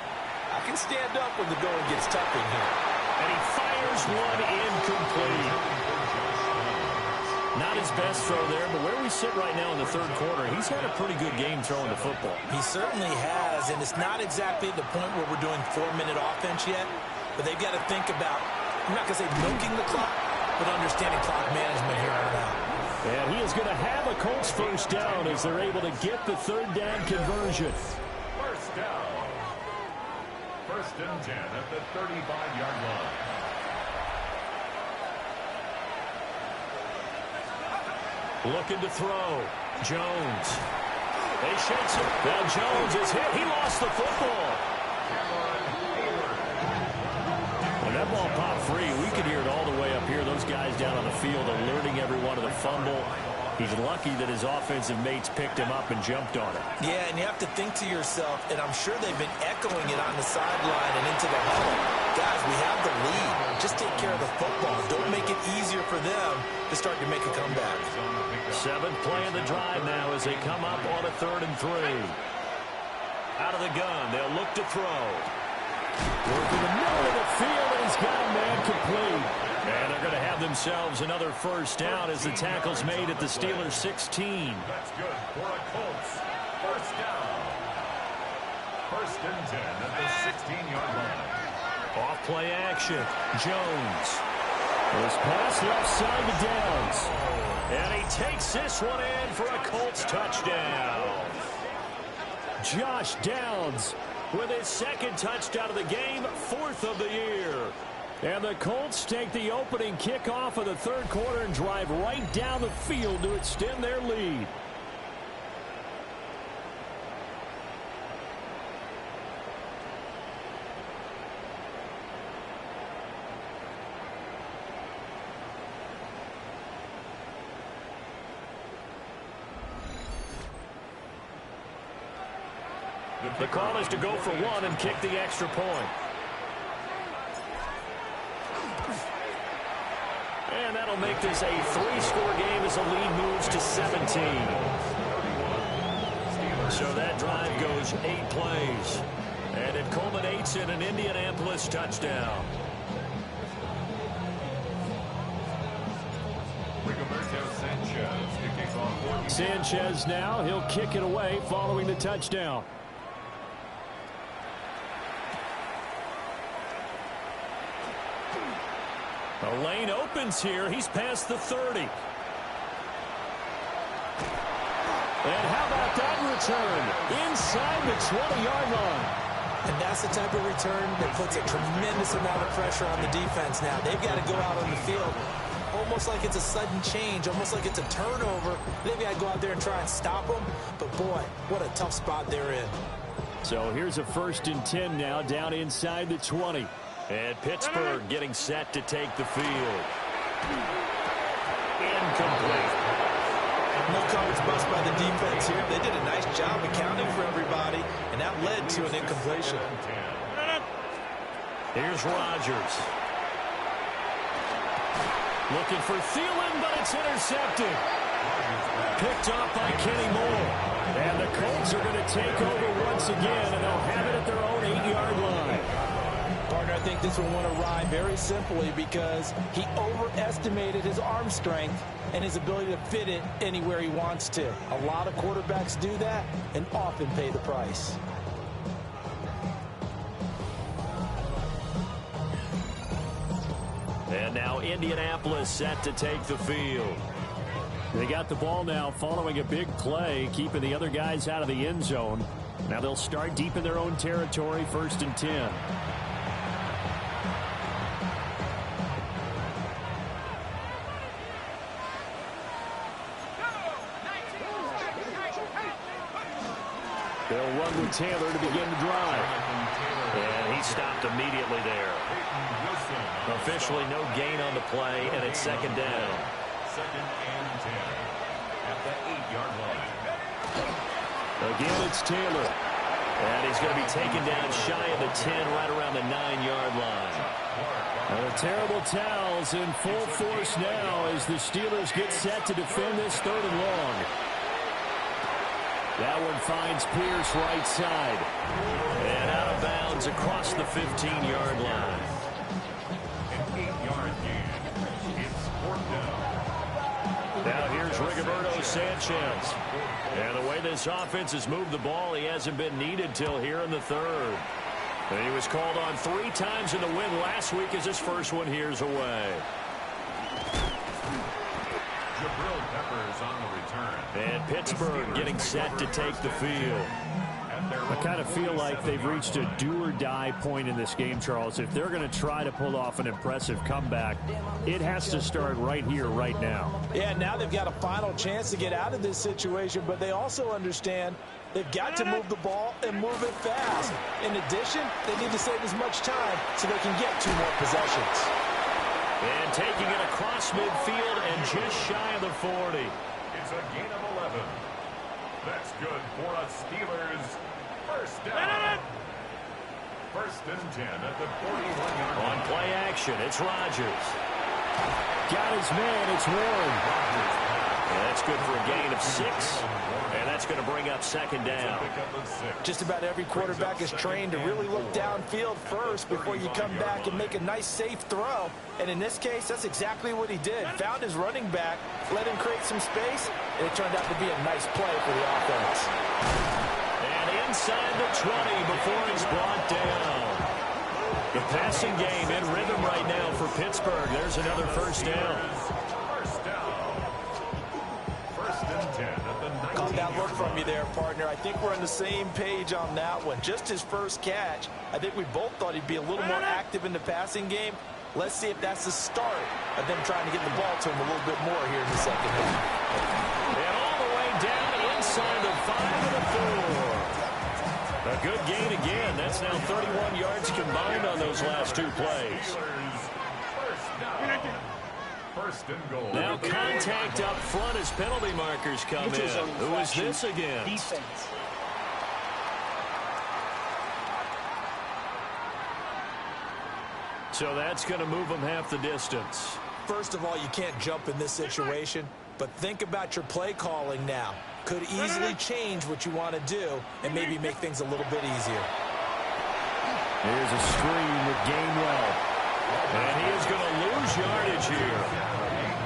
I can stand up when the going gets tough in here. And he fires one incomplete. Not his best throw there, but where we sit right now in the third quarter, he's had a pretty good game throwing the football. He certainly has, and it's not exactly the point where we're doing 4-minute offense yet, but they've got to think about, I'm not going to say milking the clock, but understanding clock management here on out. And he is going to have a Colts first down as they're able to get the third down conversion. First down. First and 10 at the 35-yard line. Looking to throw. Jones. They shakes it. Now Jones is hit. He lost the football. When that ball popped free, we could hear it all the way up here. Those guys down on the field alerting everyone of the fumble. He's lucky that his offensive mates picked him up and jumped on it. Yeah, and you have to think to yourself, and I'm sure they've been echoing it on the sideline and into the huddle. Guys, we have the lead. Just take care of the football. Don't make it easier for them to start to make a comeback. Seventh play of the drive now as they come up on a 3rd and 3. Out of the gun, they'll look to throw. Working the middle of the field, and he's got a man complete. And they're going to have themselves another first down as the tackle's made at the Steelers' 16. That's good for a Colts. First down. First and 10 at the 16-yard line. Off play action. Jones. This pass left side to Downs. And he takes this one in for a Colts touchdown. Josh Downs With his second touchdown of the game, 4th of the year. And the Colts take the opening kickoff of the third quarter and drive right down the field to extend their lead. The call is to go for one and kick the extra point. And that'll make this a 3-score game as the lead moves to 17. So that drive goes 8 plays. And it culminates in an Indianapolis touchdown. Sanchez now, he'll kick it away following the touchdown. The lane opens here. He's past the 30. And how about that return? Inside the 20-yard line. And that's the type of return that puts a tremendous amount of pressure on the defense now. They've got to go out on the field almost like it's a sudden change, almost like it's a turnover. They've got to go out there and try and stop them. But, boy, what a tough spot they're in. So here's a 1st and 10 now down inside the 20. And Pittsburgh getting set to take the field. Incomplete. No coverage bust by the defense here. They did a nice job accounting for everybody, and that led to an incompletion. Here's Rodgers. Looking for Thielen, but it's intercepted. Picked off by Kenny Moore. And the Colts are going to take over once again, and they'll have it at their own 8-yard line. Partner, I think this one won a ride very simply because he overestimated his arm strength and his ability to fit it anywhere he wants to. A lot of quarterbacks do that and often pay the price. And now Indianapolis set to take the field. They got the ball now following a big play, keeping the other guys out of the end zone. Now they'll start deep in their own territory, 1st and 10. They'll run with Taylor to begin the drive. And he stopped immediately there. Officially no gain on the play, and it's 2nd down. 2nd and 10 at the 8-yard line. Again, it's Taylor. And he's going to be taken down shy of the 10, right around the 9-yard line. And the terrible towels in full force now as the Steelers get set to defend this 3rd and long. That one finds Pierce right side. And out of bounds across the 15-yard line. Rigoberto Sanchez. And the way this offense has moved the ball, he hasn't been needed till here in the third. And he was called on 3 times in the win last week as his first one here's away. Jabril Peppers on the return. And Pittsburgh getting set to take the field. I kind of feel like they've reached a do-or-die point in this game, Charles. If they're going to try to pull off an impressive comeback, it has to start right here, right now. Yeah, now they've got a final chance to get out of this situation, but they also understand they've got to move the ball and move it fast. In addition, they need to save as much time so they can get 2 more possessions. And taking it across midfield and just shy of the 40. It's a gain of 11. That's good for a Steelers first down. First and 10 at the 41-yard line. On play action, it's Rodgers. Got his man, it's Warren. And that's good for a gain of 6. And that's going to bring up second down. Just about every quarterback is trained to really look downfield first before you come back and make a nice, safe throw. And in this case, that's exactly what he did. Found his running back, let him create some space, and it turned out to be a nice play for the offense. And inside the 20 before he's brought down. The passing game in rhythm right now for Pittsburgh. There's another first down. First down. First and 10 at the 19. Caught that look from you there, partner. I think we're on the same page on that one. Just his first catch. I think we both thought he'd be a little more active in the passing game. Let's see if that's the start of them trying to get the ball to him a little bit more here in the second half. And all the way down inside the 5 and the 4. A good gain again. That's now 31 yards combined on those last 2 plays. First and goal. Now contact up front as penalty markers come in. Who is this again? Defense. So that's going to move them half the distance. First of all, you can't jump in this situation, but think about your play calling now. Could easily change what you want to do and maybe make things a little bit easier. Here's a screen with Gainwell. And he is going to lose yardage here.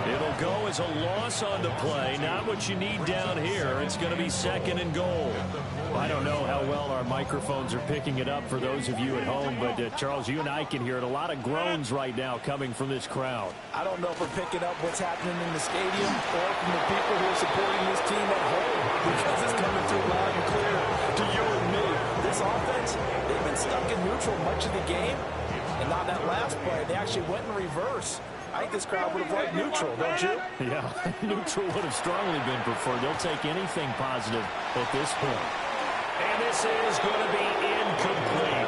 It'll go as a loss on the play. Not what you need down here. It's going to be second and goal. I don't know how well our microphones are picking it up for those of you at home, but Charles, you and I can hear it. A lot of groans right now coming from this crowd. I don't know if we're picking up what's happening in the stadium or from the people who are supporting this team at home, because it's coming through loud and clear to you and me. This offense, they've been stuck in neutral much of the game, and on that last play, they actually went in reverse. I think this crowd would have liked neutral, don't you? Yeah, neutral would have strongly been preferred. They'll take anything positive at this point. And this is going to be incomplete.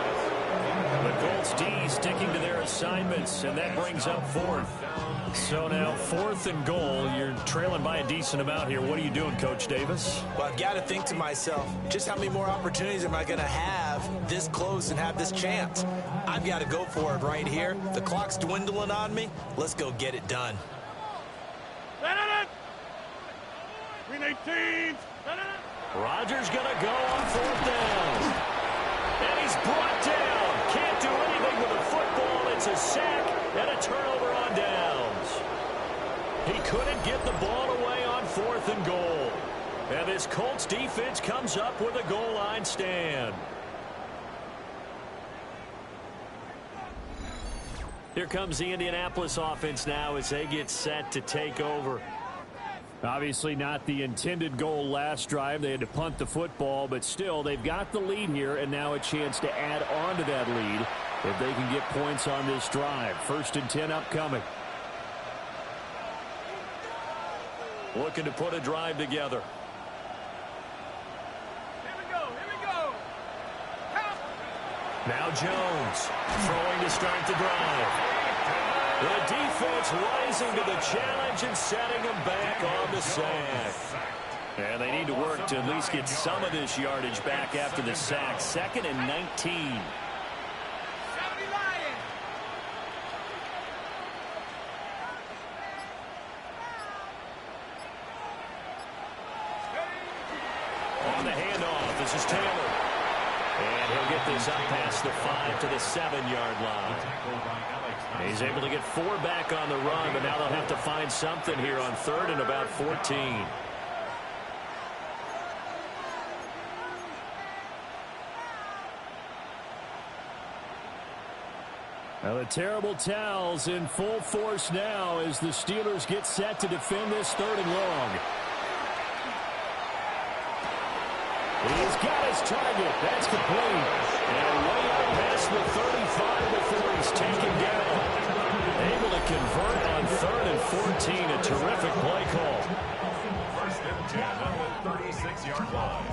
The Colts D sticking to their assignments, and that brings up 4th. So now 4th and goal. You're trailing by a decent amount here. What are you doing, Coach Davis? Well, I've got to think to myself, just how many more opportunities am I going to have this close and have this chance? I've got to go for it right here. The clock's dwindling on me. Let's go get it done. Rodgers going to go on 4th down. And he's brought down. Can't do anything with the football. It's a sack and a turnover on downs. He couldn't get the ball away on 4th and goal. And this Colts defense comes up with a goal line stand. Here comes the Indianapolis offense now as they get set to take over. Obviously not the intended goal last drive. They had to punt the football, but still they've got the lead here, and now a chance to add on to that lead if they can get points on this drive. 1st and 10 upcoming. Looking to put a drive together. Now Jones throwing to start the drive. The defense rising to the challenge and setting them back on the sack. And they need to work to at least get some of this yardage back after the sack. 2nd and 19. On the handoff, this is Taylor. And he'll get this up past the 5 to the 7-yard line. He's able to get 4 back on the run, but now they'll have to find something here on 3rd and about 14. Now the terrible towels in full force now as the Steelers get set to defend this 3rd and long. He's got his target. That's complete. And way out past the 35 before he's taken down. Able to convert on 3rd and 14. A terrific play call. 1st and 10 on the 36-yard line.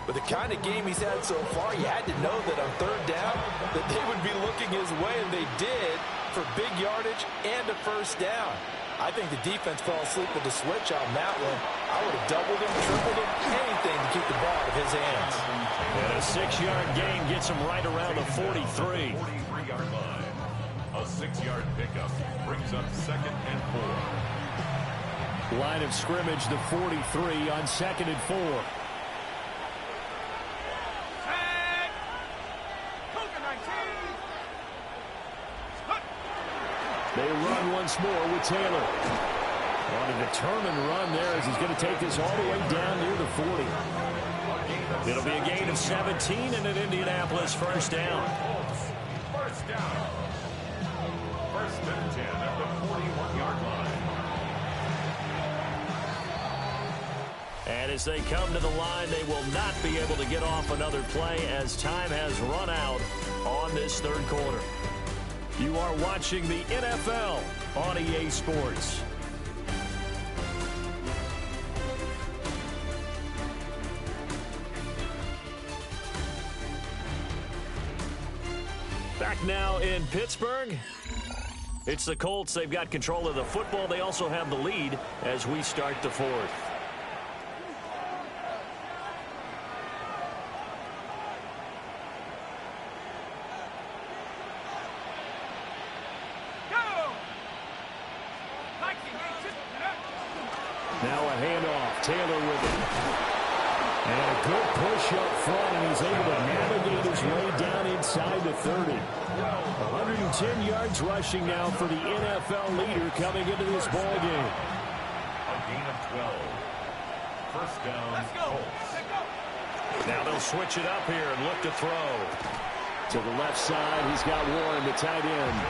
With the kind of game he's had so far, you had to know that on 3rd down that they would be looking his way, and they did, for big yardage and a 1st down. I think the defense fell asleep with the switch on that one. I would have doubled him, tripled him, anything to keep the ball out of his hands. And a 6-yard gain gets him right around the 43. 43-yard line. A 6-yard pickup brings up 2nd and 4. Line of scrimmage, the 43 on 2nd and 4. They run once more with Taylor. On a determined run there as he's going to take this all the way down near the 40. It'll be a gain of 17 and an Indianapolis 1st down. 1st down. 1st and 10 at the 41-yard line. And as they come to the line, they will not be able to get off another play as time has run out on this 3rd quarter. You are watching the NFL on EA Sports. Back now in Pittsburgh. It's the Colts. They've got control of the football. They also have the lead as we start the 4th. Now a handoff. Taylor with it. And a good push up front, and he's able to navigate his way down inside the 30. 110 yards rushing now for the NFL leader coming into this ball game. A gain of 12. 1st down, Colts. Now they'll switch it up here and look to throw. To the left side, he's got Warren, the tight end.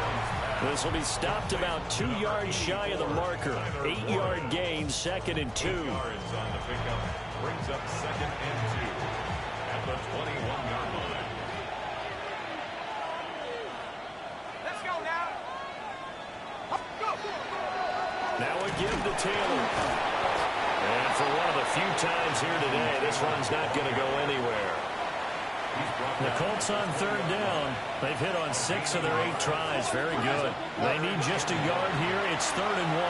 This will be stopped about 2 yards shy of the marker. 8-yard gain, 2nd and 2. 8 yards on the pickup brings up 2nd and 2 at the 21-yard line. Let's go now. Go. Now a give to Taylor. And for one of the few times here today, this one's not going to go anywhere. The Colts on 3rd down. They've hit on 6 of their 8 tries. Very good. They need just a yard here. It's 3rd and 1.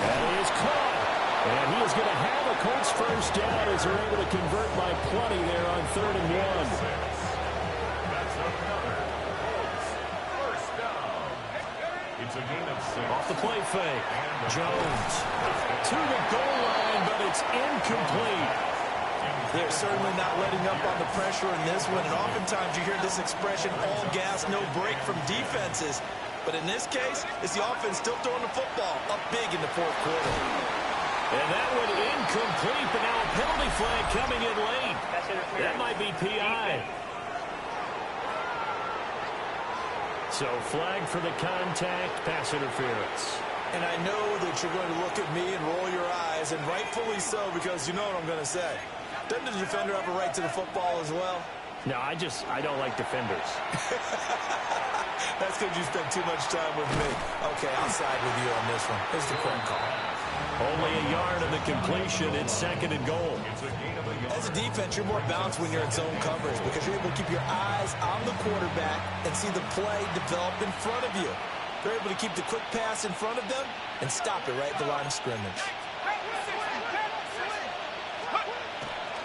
And he is caught. And he is going to have a Colts 1st down as they're able to convert by plenty there on 3rd and 1. That's another Colts 1st down. It's a gain of 6. Off the play fake. Jones to the goal line, but it's incomplete. They're certainly not letting up on the pressure in this one, and oftentimes you hear this expression, all gas, no break from defenses. But in this case, it's the offense still throwing the football up big in the 4th quarter. And that one incomplete, but now a penalty flag coming in late. That might be PI. So flag for the contact, pass interference. And I know that you're going to look at me and roll your eyes, and rightfully so, because you know what I'm going to say. Doesn't the defender have a right to the football as well? No, I don't like defenders. That's because you spent too much time with me. Okay, I'll side with you on this one. It's the correct call. Only a yard of the completion. It's 2nd and goal. As a defense, you're more balanced when you're in zone coverage because you're able to keep your eyes on the quarterback and see the play develop in front of you. They're able to keep the quick pass in front of them and stop it right at the line of scrimmage.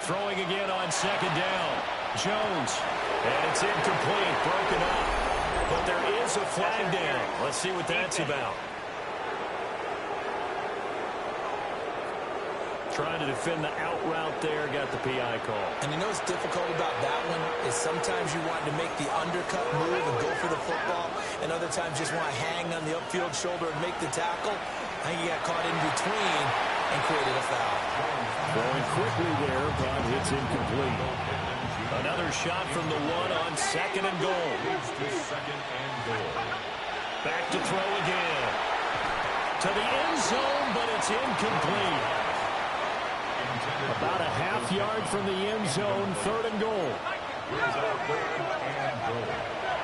Throwing again on 2nd down. Jones. And it's incomplete. Broken up. But there is a flag down. Let's see what that's about. trying to defend the out route there, got the PI call. And you know what's difficult about that one is sometimes you want to make the undercut move and go for the football, and other times just want to hang on the upfield shoulder and make the tackle. I think he got caught in between and created a foul. Going quickly there, but it's incomplete. Another shot from the one on 2nd and goal. Back to throw again. To the end zone, but it's incomplete. About a half yard from the end zone, 3rd and goal.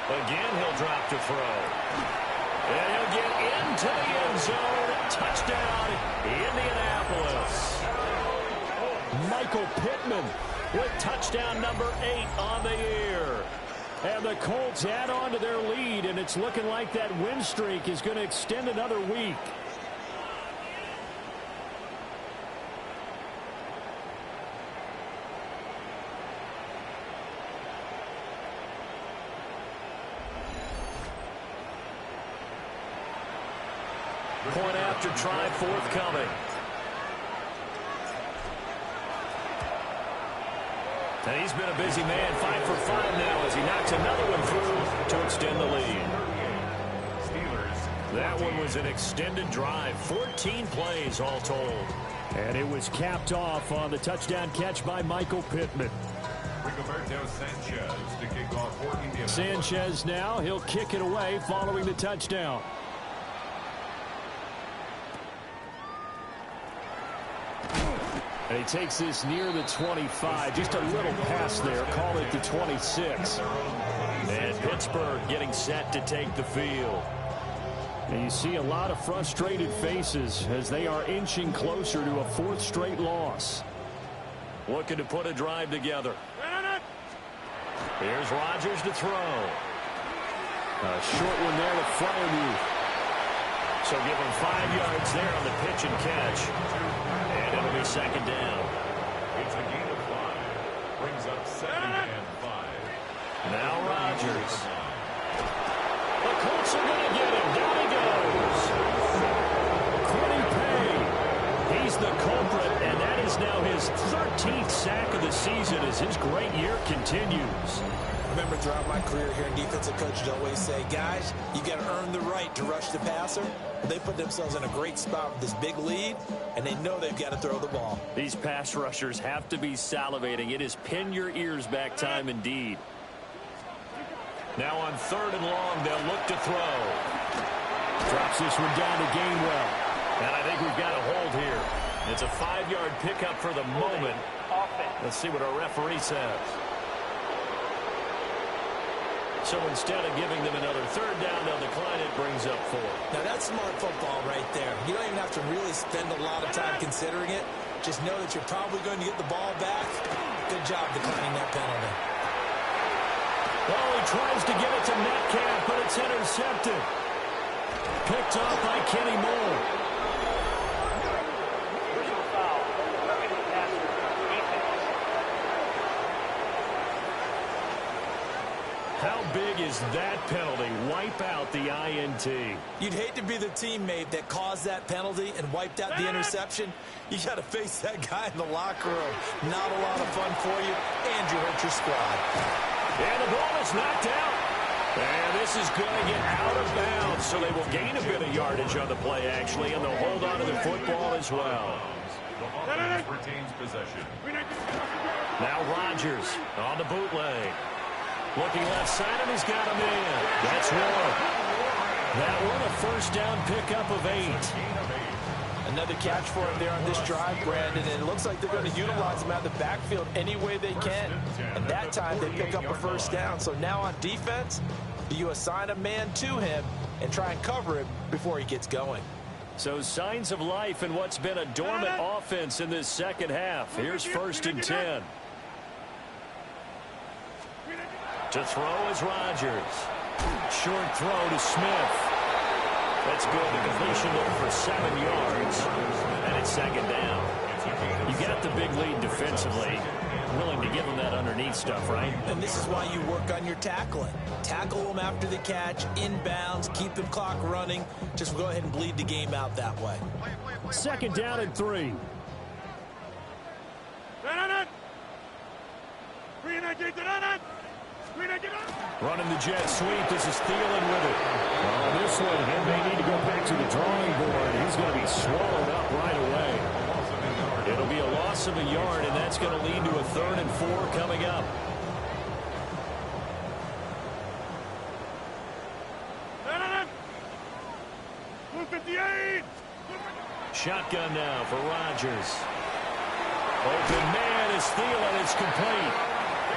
Again, he'll drop to throw. And he'll get into the end zone. Touchdown, Indianapolis. Michael Pittman with touchdown number 8 on the year. And the Colts add on to their lead, and it's looking like that win streak is going to extend another week. Point after try forthcoming. And he's been a busy man, 5 for 5 now as he knocks another one through to extend the lead. That one was an extended drive, 14 plays all told. And it was capped off on the touchdown catch by Michael Pittman. Sanchez now, he'll kick it away following the touchdown. And he takes this near the 25. Just a little pass there. Call it the 26. And Pittsburgh getting set to take the field. And you see a lot of frustrated faces as they are inching closer to a 4th straight loss. Looking to put a drive together. Here's Rodgers to throw. A short one there to Freiermuth. So give him 5 yards there on the pitch and catch. And it'll be 2nd down. It's a gain of 5. Brings up 2nd and 5. Now Rodgers. The Colts are going to get him. Down he goes. Quiddy Pay. He's the culprit, and that is now his 13th sack of the season as his great year continues. Remember, throughout my career here in defensive coaches always say, guys, you got to earn the right to rush the passer. They put themselves in a great spot with this big lead, and they know they've got to throw the ball. These pass rushers have to be salivating. It is pin your ears back time indeed. Now on 3rd and long, they'll look to throw. Drops this one down to Gainwell. And I think we've got a hold here. It's a 5-yard pickup for the moment. Let's see what our referee says. So instead of giving them another 3rd down, they'll decline it, brings up 4. Now that's smart football right there. You don't even have to really spend a lot of time considering it. Just know that you're probably going to get the ball back. Good job declining that penalty. Well, he tries to get it to Metcalf, but it's intercepted. Picked off by Kenny Moore. How big is that penalty? Wipe out the INT. You'd hate to be the teammate that caused that penalty and wiped out the interception. You got to face that guy in the locker room. Not a lot of fun for you, and you hurt your squad. And the ball is knocked out. And this is going to get out of bounds, so they will gain a bit of yardage on the play, actually, and they'll hold on to the football as well. The offense retains possession. Now Rodgers on the bootleg. Looking left side, and he's got him in. That's one. That one, a 1st down pickup of 8. Another catch for him there on this drive, Brandon, and it looks like they're going to utilize him out of the backfield any way they can. And that time, they pick up a 1st down. So now on defense, you assign a man to him and try and cover him before he gets going. So signs of life in what's been a dormant offense in this 2nd half. Here's 1st and 10. To throw is Rodgers. Short throw to Smith. That's good. The completion there for 7 yards. And it's 2nd down. You got the big lead defensively. Willing to give them that underneath stuff, right? And this is why you work on your tackling. Tackle them after the catch, inbounds, keep the clock running. Just go ahead and bleed the game out that way. 2nd down and 3. Running the jet sweep. This is Thielen with it. On this one, he may need to go back to the drawing board. He's going to be swallowed up right away. It'll be a loss of a yard, and that's going to lead to a 3rd and 4 coming up. Shotgun now for Rodgers. Open man is Thielen. It's complete.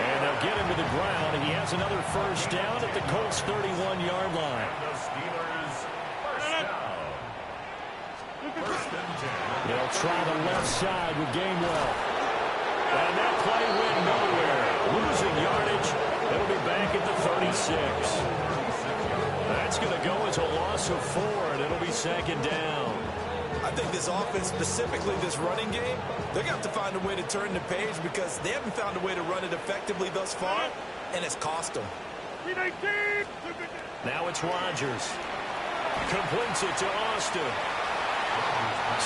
And they'll get him to the ground. He has another first down at the Colts' 31-yard line. The Steelers first and 10. They'll try the left side with Gainwell. And that play went nowhere. Losing yardage. It'll be back at the 36. That's going to go as a loss of 4, and it'll be 2nd down. I think this offense, specifically this running game, they're going to have to find a way to turn the page because they haven't found a way to run it effectively thus far, and it's cost them. Now it's Rodgers. Completes it to Austin.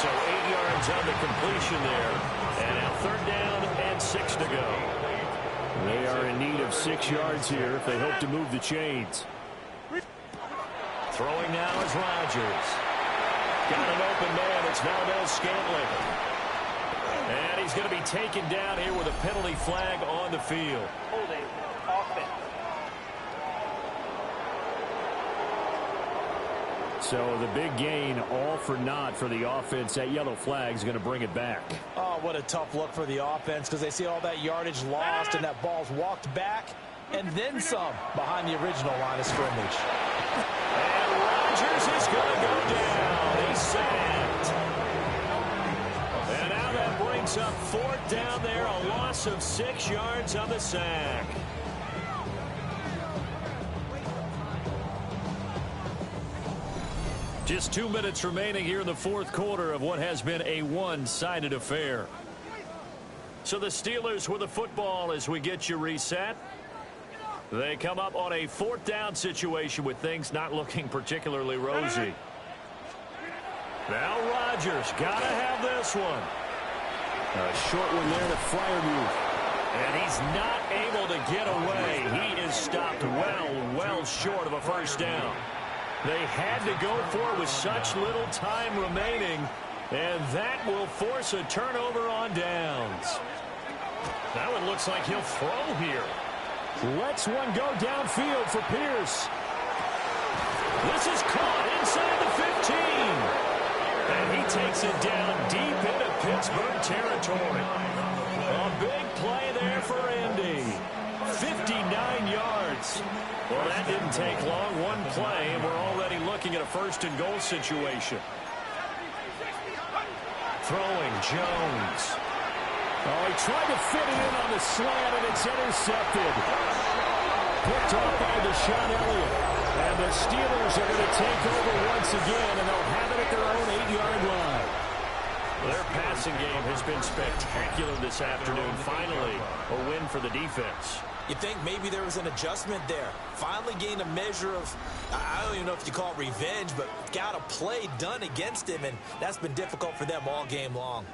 So 8 yards on the completion there. And now 3rd down and 6 to go. They are in need of 6 yards here if they hope to move the chains. Throwing now is Rodgers. Got an open man. It's Valdez-Scantling. And he's going to be taken down here with a penalty flag on the field. Holding. Offense. So the big gain, all for naught for the offense. That yellow flag is going to bring it back. Oh, what a tough look for the offense because they see all that yardage lost and that ball's walked back and then some behind the original line of scrimmage. And Rodgers is going to go down. He's sacked. And now that brings up 4th down there, a loss of 6 yards on the sack. Just 2 minutes remaining here in the 4th quarter of what has been a one-sided affair. So the Steelers with the football as we get you reset. They come up on a 4th down situation with things not looking particularly rosy. Now Rodgers, gotta have this one. A short one there to Freiermuth. And he's not able to get away. He is stopped well short of a first down. They had to go for it with such little time remaining, and that will force a turnover on downs. Now it looks like he'll throw here. Lets one go downfield for Pierce. This is caught inside the 15. And he takes it down deep into Pittsburgh territory. A big play there for Indy. 59 yards. Well, that didn't take long. One play, and we're already looking at a 1st and goal situation. Throwing Jones. Oh, he tried to fit it in on the slant, and it's intercepted. Picked off by Deshaun Elliott. And the Steelers are going to take over once again, and they'll have it at their own 8-yard line. Their passing game has been spectacular this afternoon. Finally, a win for the defense. You think maybe there was an adjustment there. Finally gained a measure of, I don't even know if you call it revenge, but got a play done against him, and that's been difficult for them all game long.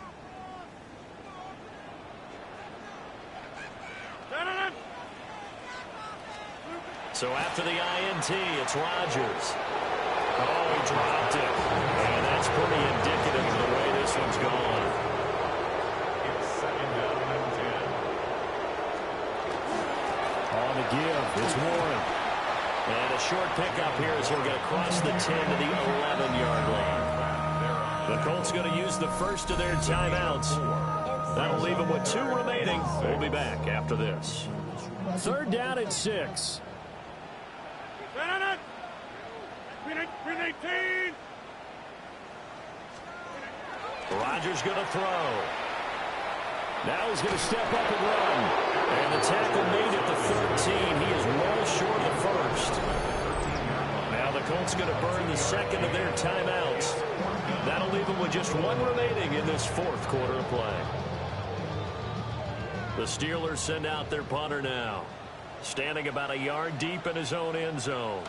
So after the INT, it's Rodgers. Oh, he dropped it. And that's pretty indicative of the way this one's gone. It's 2nd down and 10. On the give, it's Warren. And a short pickup here as he'll get across the 10 to the 11-yard line. The Colts going to use the first of their timeouts. That'll leave them with 2 remaining. We'll be back after this. 3rd down and 6. Rodgers going to throw. Now he's going to step up and run. And the tackle made at the 13. He is well short of the 1st. Now the Colts going to burn the 2nd of their timeouts. That'll leave them with just 1 remaining in this 4th quarter of play. The Steelers send out their punter now. Standing about a yard deep in his own end zone.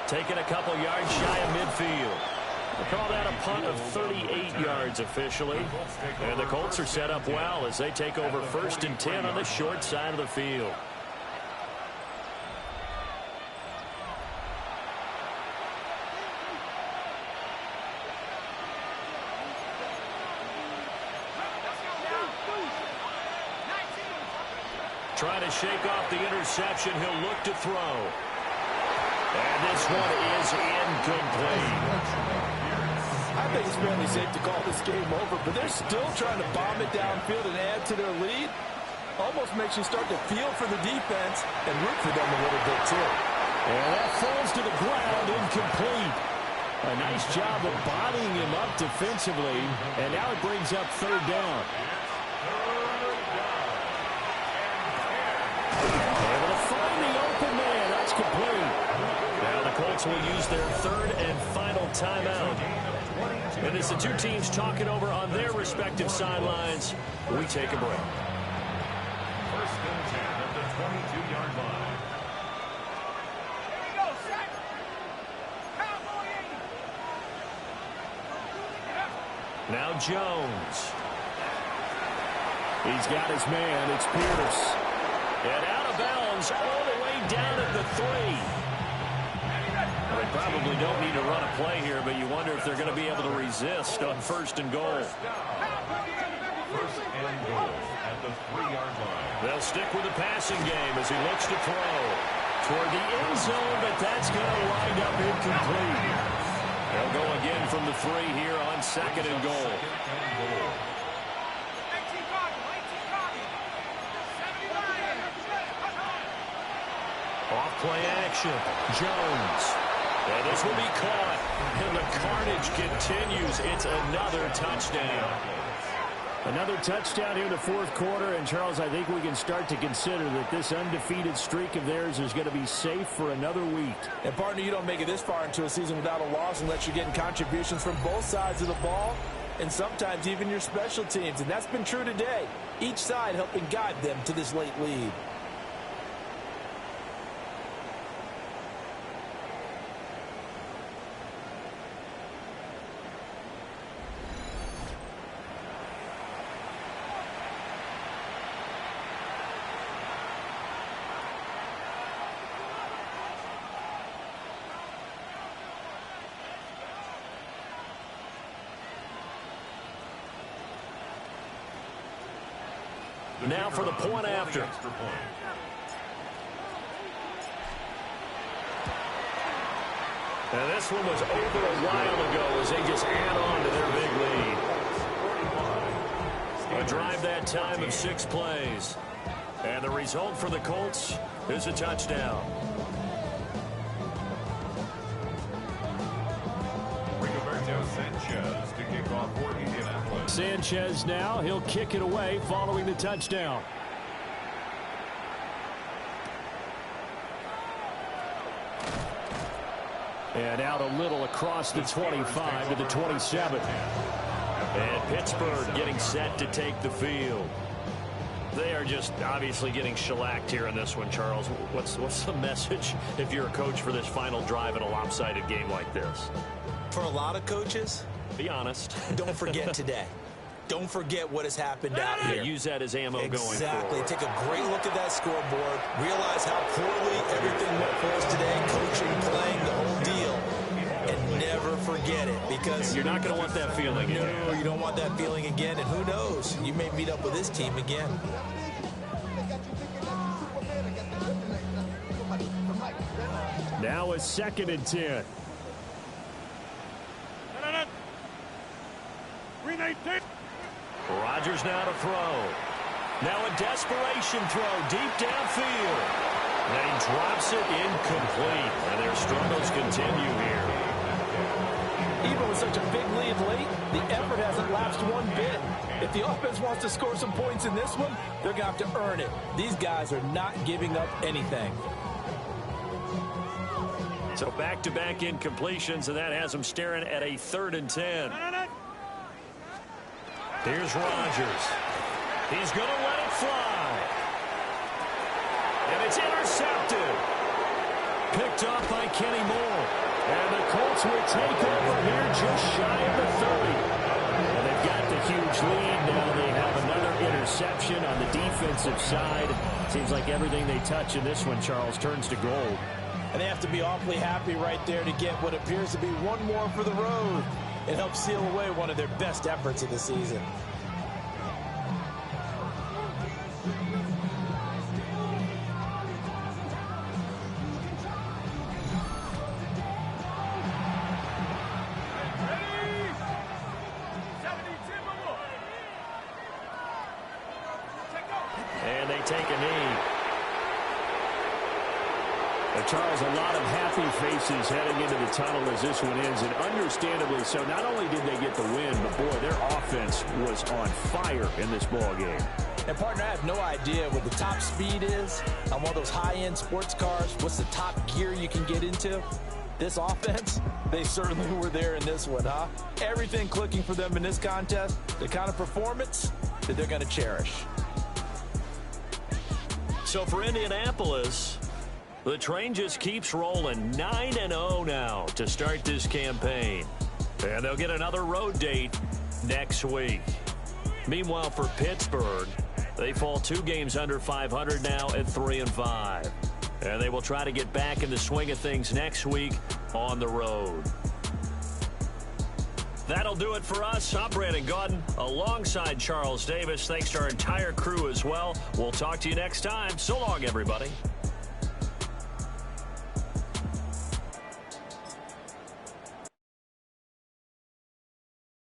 Taking a couple yards shy of midfield. We'll call that a punt of 38 yards officially. And the Colts are set up well as they take over 1st and 10 on the short side of the field. Trying to shake off the interception. He'll look to throw. And this one is incomplete. I think it's fairly safe to call this game over, but they're still trying to bomb it downfield and add to their lead. Almost makes you start to feel for the defense and root for them a little bit, too. And that falls to the ground, incomplete. A nice job of bodying him up defensively, and now it brings up 3rd down. Able to find the open man. That's complete. Now the Colts will use their 3rd and final timeout. And as the two teams talking over on their respective sidelines, we take a break. 1st and 10 at the 22-yard line. Here we go, set. Cowboy 80. Now Jones. He's got his man. It's Pierce. And out of bounds all the way down at the 3. They probably don't need to run a play here, but you wonder if they're going to be able to resist on 1st and goal. 1st and goal at the 3-yard line. They'll stick with the passing game as he looks to throw toward the end zone, but that's going to wind up incomplete. They'll go again from the 3 here on 2nd and goal. Off play action. Jones. And this will be caught. And the carnage continues. It's another touchdown. Another touchdown here in the 4th quarter. And, Charles, I think we can start to consider that this undefeated streak of theirs is going to be safe for another week. And, partner, you don't make it this far into a season without a loss unless you're getting contributions from both sides of the ball and sometimes even your special teams. And that's been true today. Each side helping guide them to this late lead. Now for the point after. And this one was over a while ago as they just add on to their big lead. A drive that time of 6 plays. And the result for the Colts is a touchdown. Sanchez to kick off for Indianapolis. Sanchez now, he'll kick it away following the touchdown. And out a little across the 25 to the 27. And Pittsburgh getting set to take the field. They are just obviously getting shellacked here in this one, Charles. What's the message if you're a coach for this final drive in a lopsided game like this? For a lot of coaches, be honest. Don't forget today. Don't forget what has happened out here. Use that as ammo going forward. Exactly. Take a great look at that scoreboard. Realize how poorly everything went for us today. Coaching, playing, the whole deal. And never forget it, because you're not going to want that feeling again. No, you don't want that feeling again. And who knows? You may meet up with this team again. Now a 2nd and 10. Rodgers now to throw. Now a desperation throw deep downfield. And he drops it incomplete. And their struggles continue here. Even with such a big lead late, the effort hasn't lapsed one bit. If the offense wants to score some points in this one, they're going to have to earn it. These guys are not giving up anything. So back-to-back incompletions, and that has them staring at a 3rd and 10. Here's Rodgers. He's going to let it fly. And it's intercepted. picked off by Kenny Moore. And the Colts will take over here just shy of the 30. And they've got the huge lead. Now they have another interception on the defensive side. Seems like everything they touch in this one, Charles, turns to gold. And they have to be awfully happy right there to get what appears to be one more for the road. It helps seal away one of their best efforts of the season. And they take a knee. Charles, a lot of happy faces heading into the tunnel as this one ends, and understandably so. Not only did they get the win, but, boy, their offense was on fire in this ball game. And, partner, I have no idea what the top speed is on one of those high-end sports cars. What's the top gear you can get into? This offense, they certainly were there in this one, huh? Everything clicking for them in this contest, the kind of performance that they're going to cherish. So for Indianapolis, the train just keeps rolling. 9-0 now to start this campaign. And they'll get another road date next week. Meanwhile, for Pittsburgh, they fall 2 games under 500 now at 3-5. And they will try to get back in the swing of things next week on the road. That'll do it for us. I'm Brandon Gaudin alongside Charles Davis. Thanks to our entire crew as well. We'll talk to you next time. So long, everybody.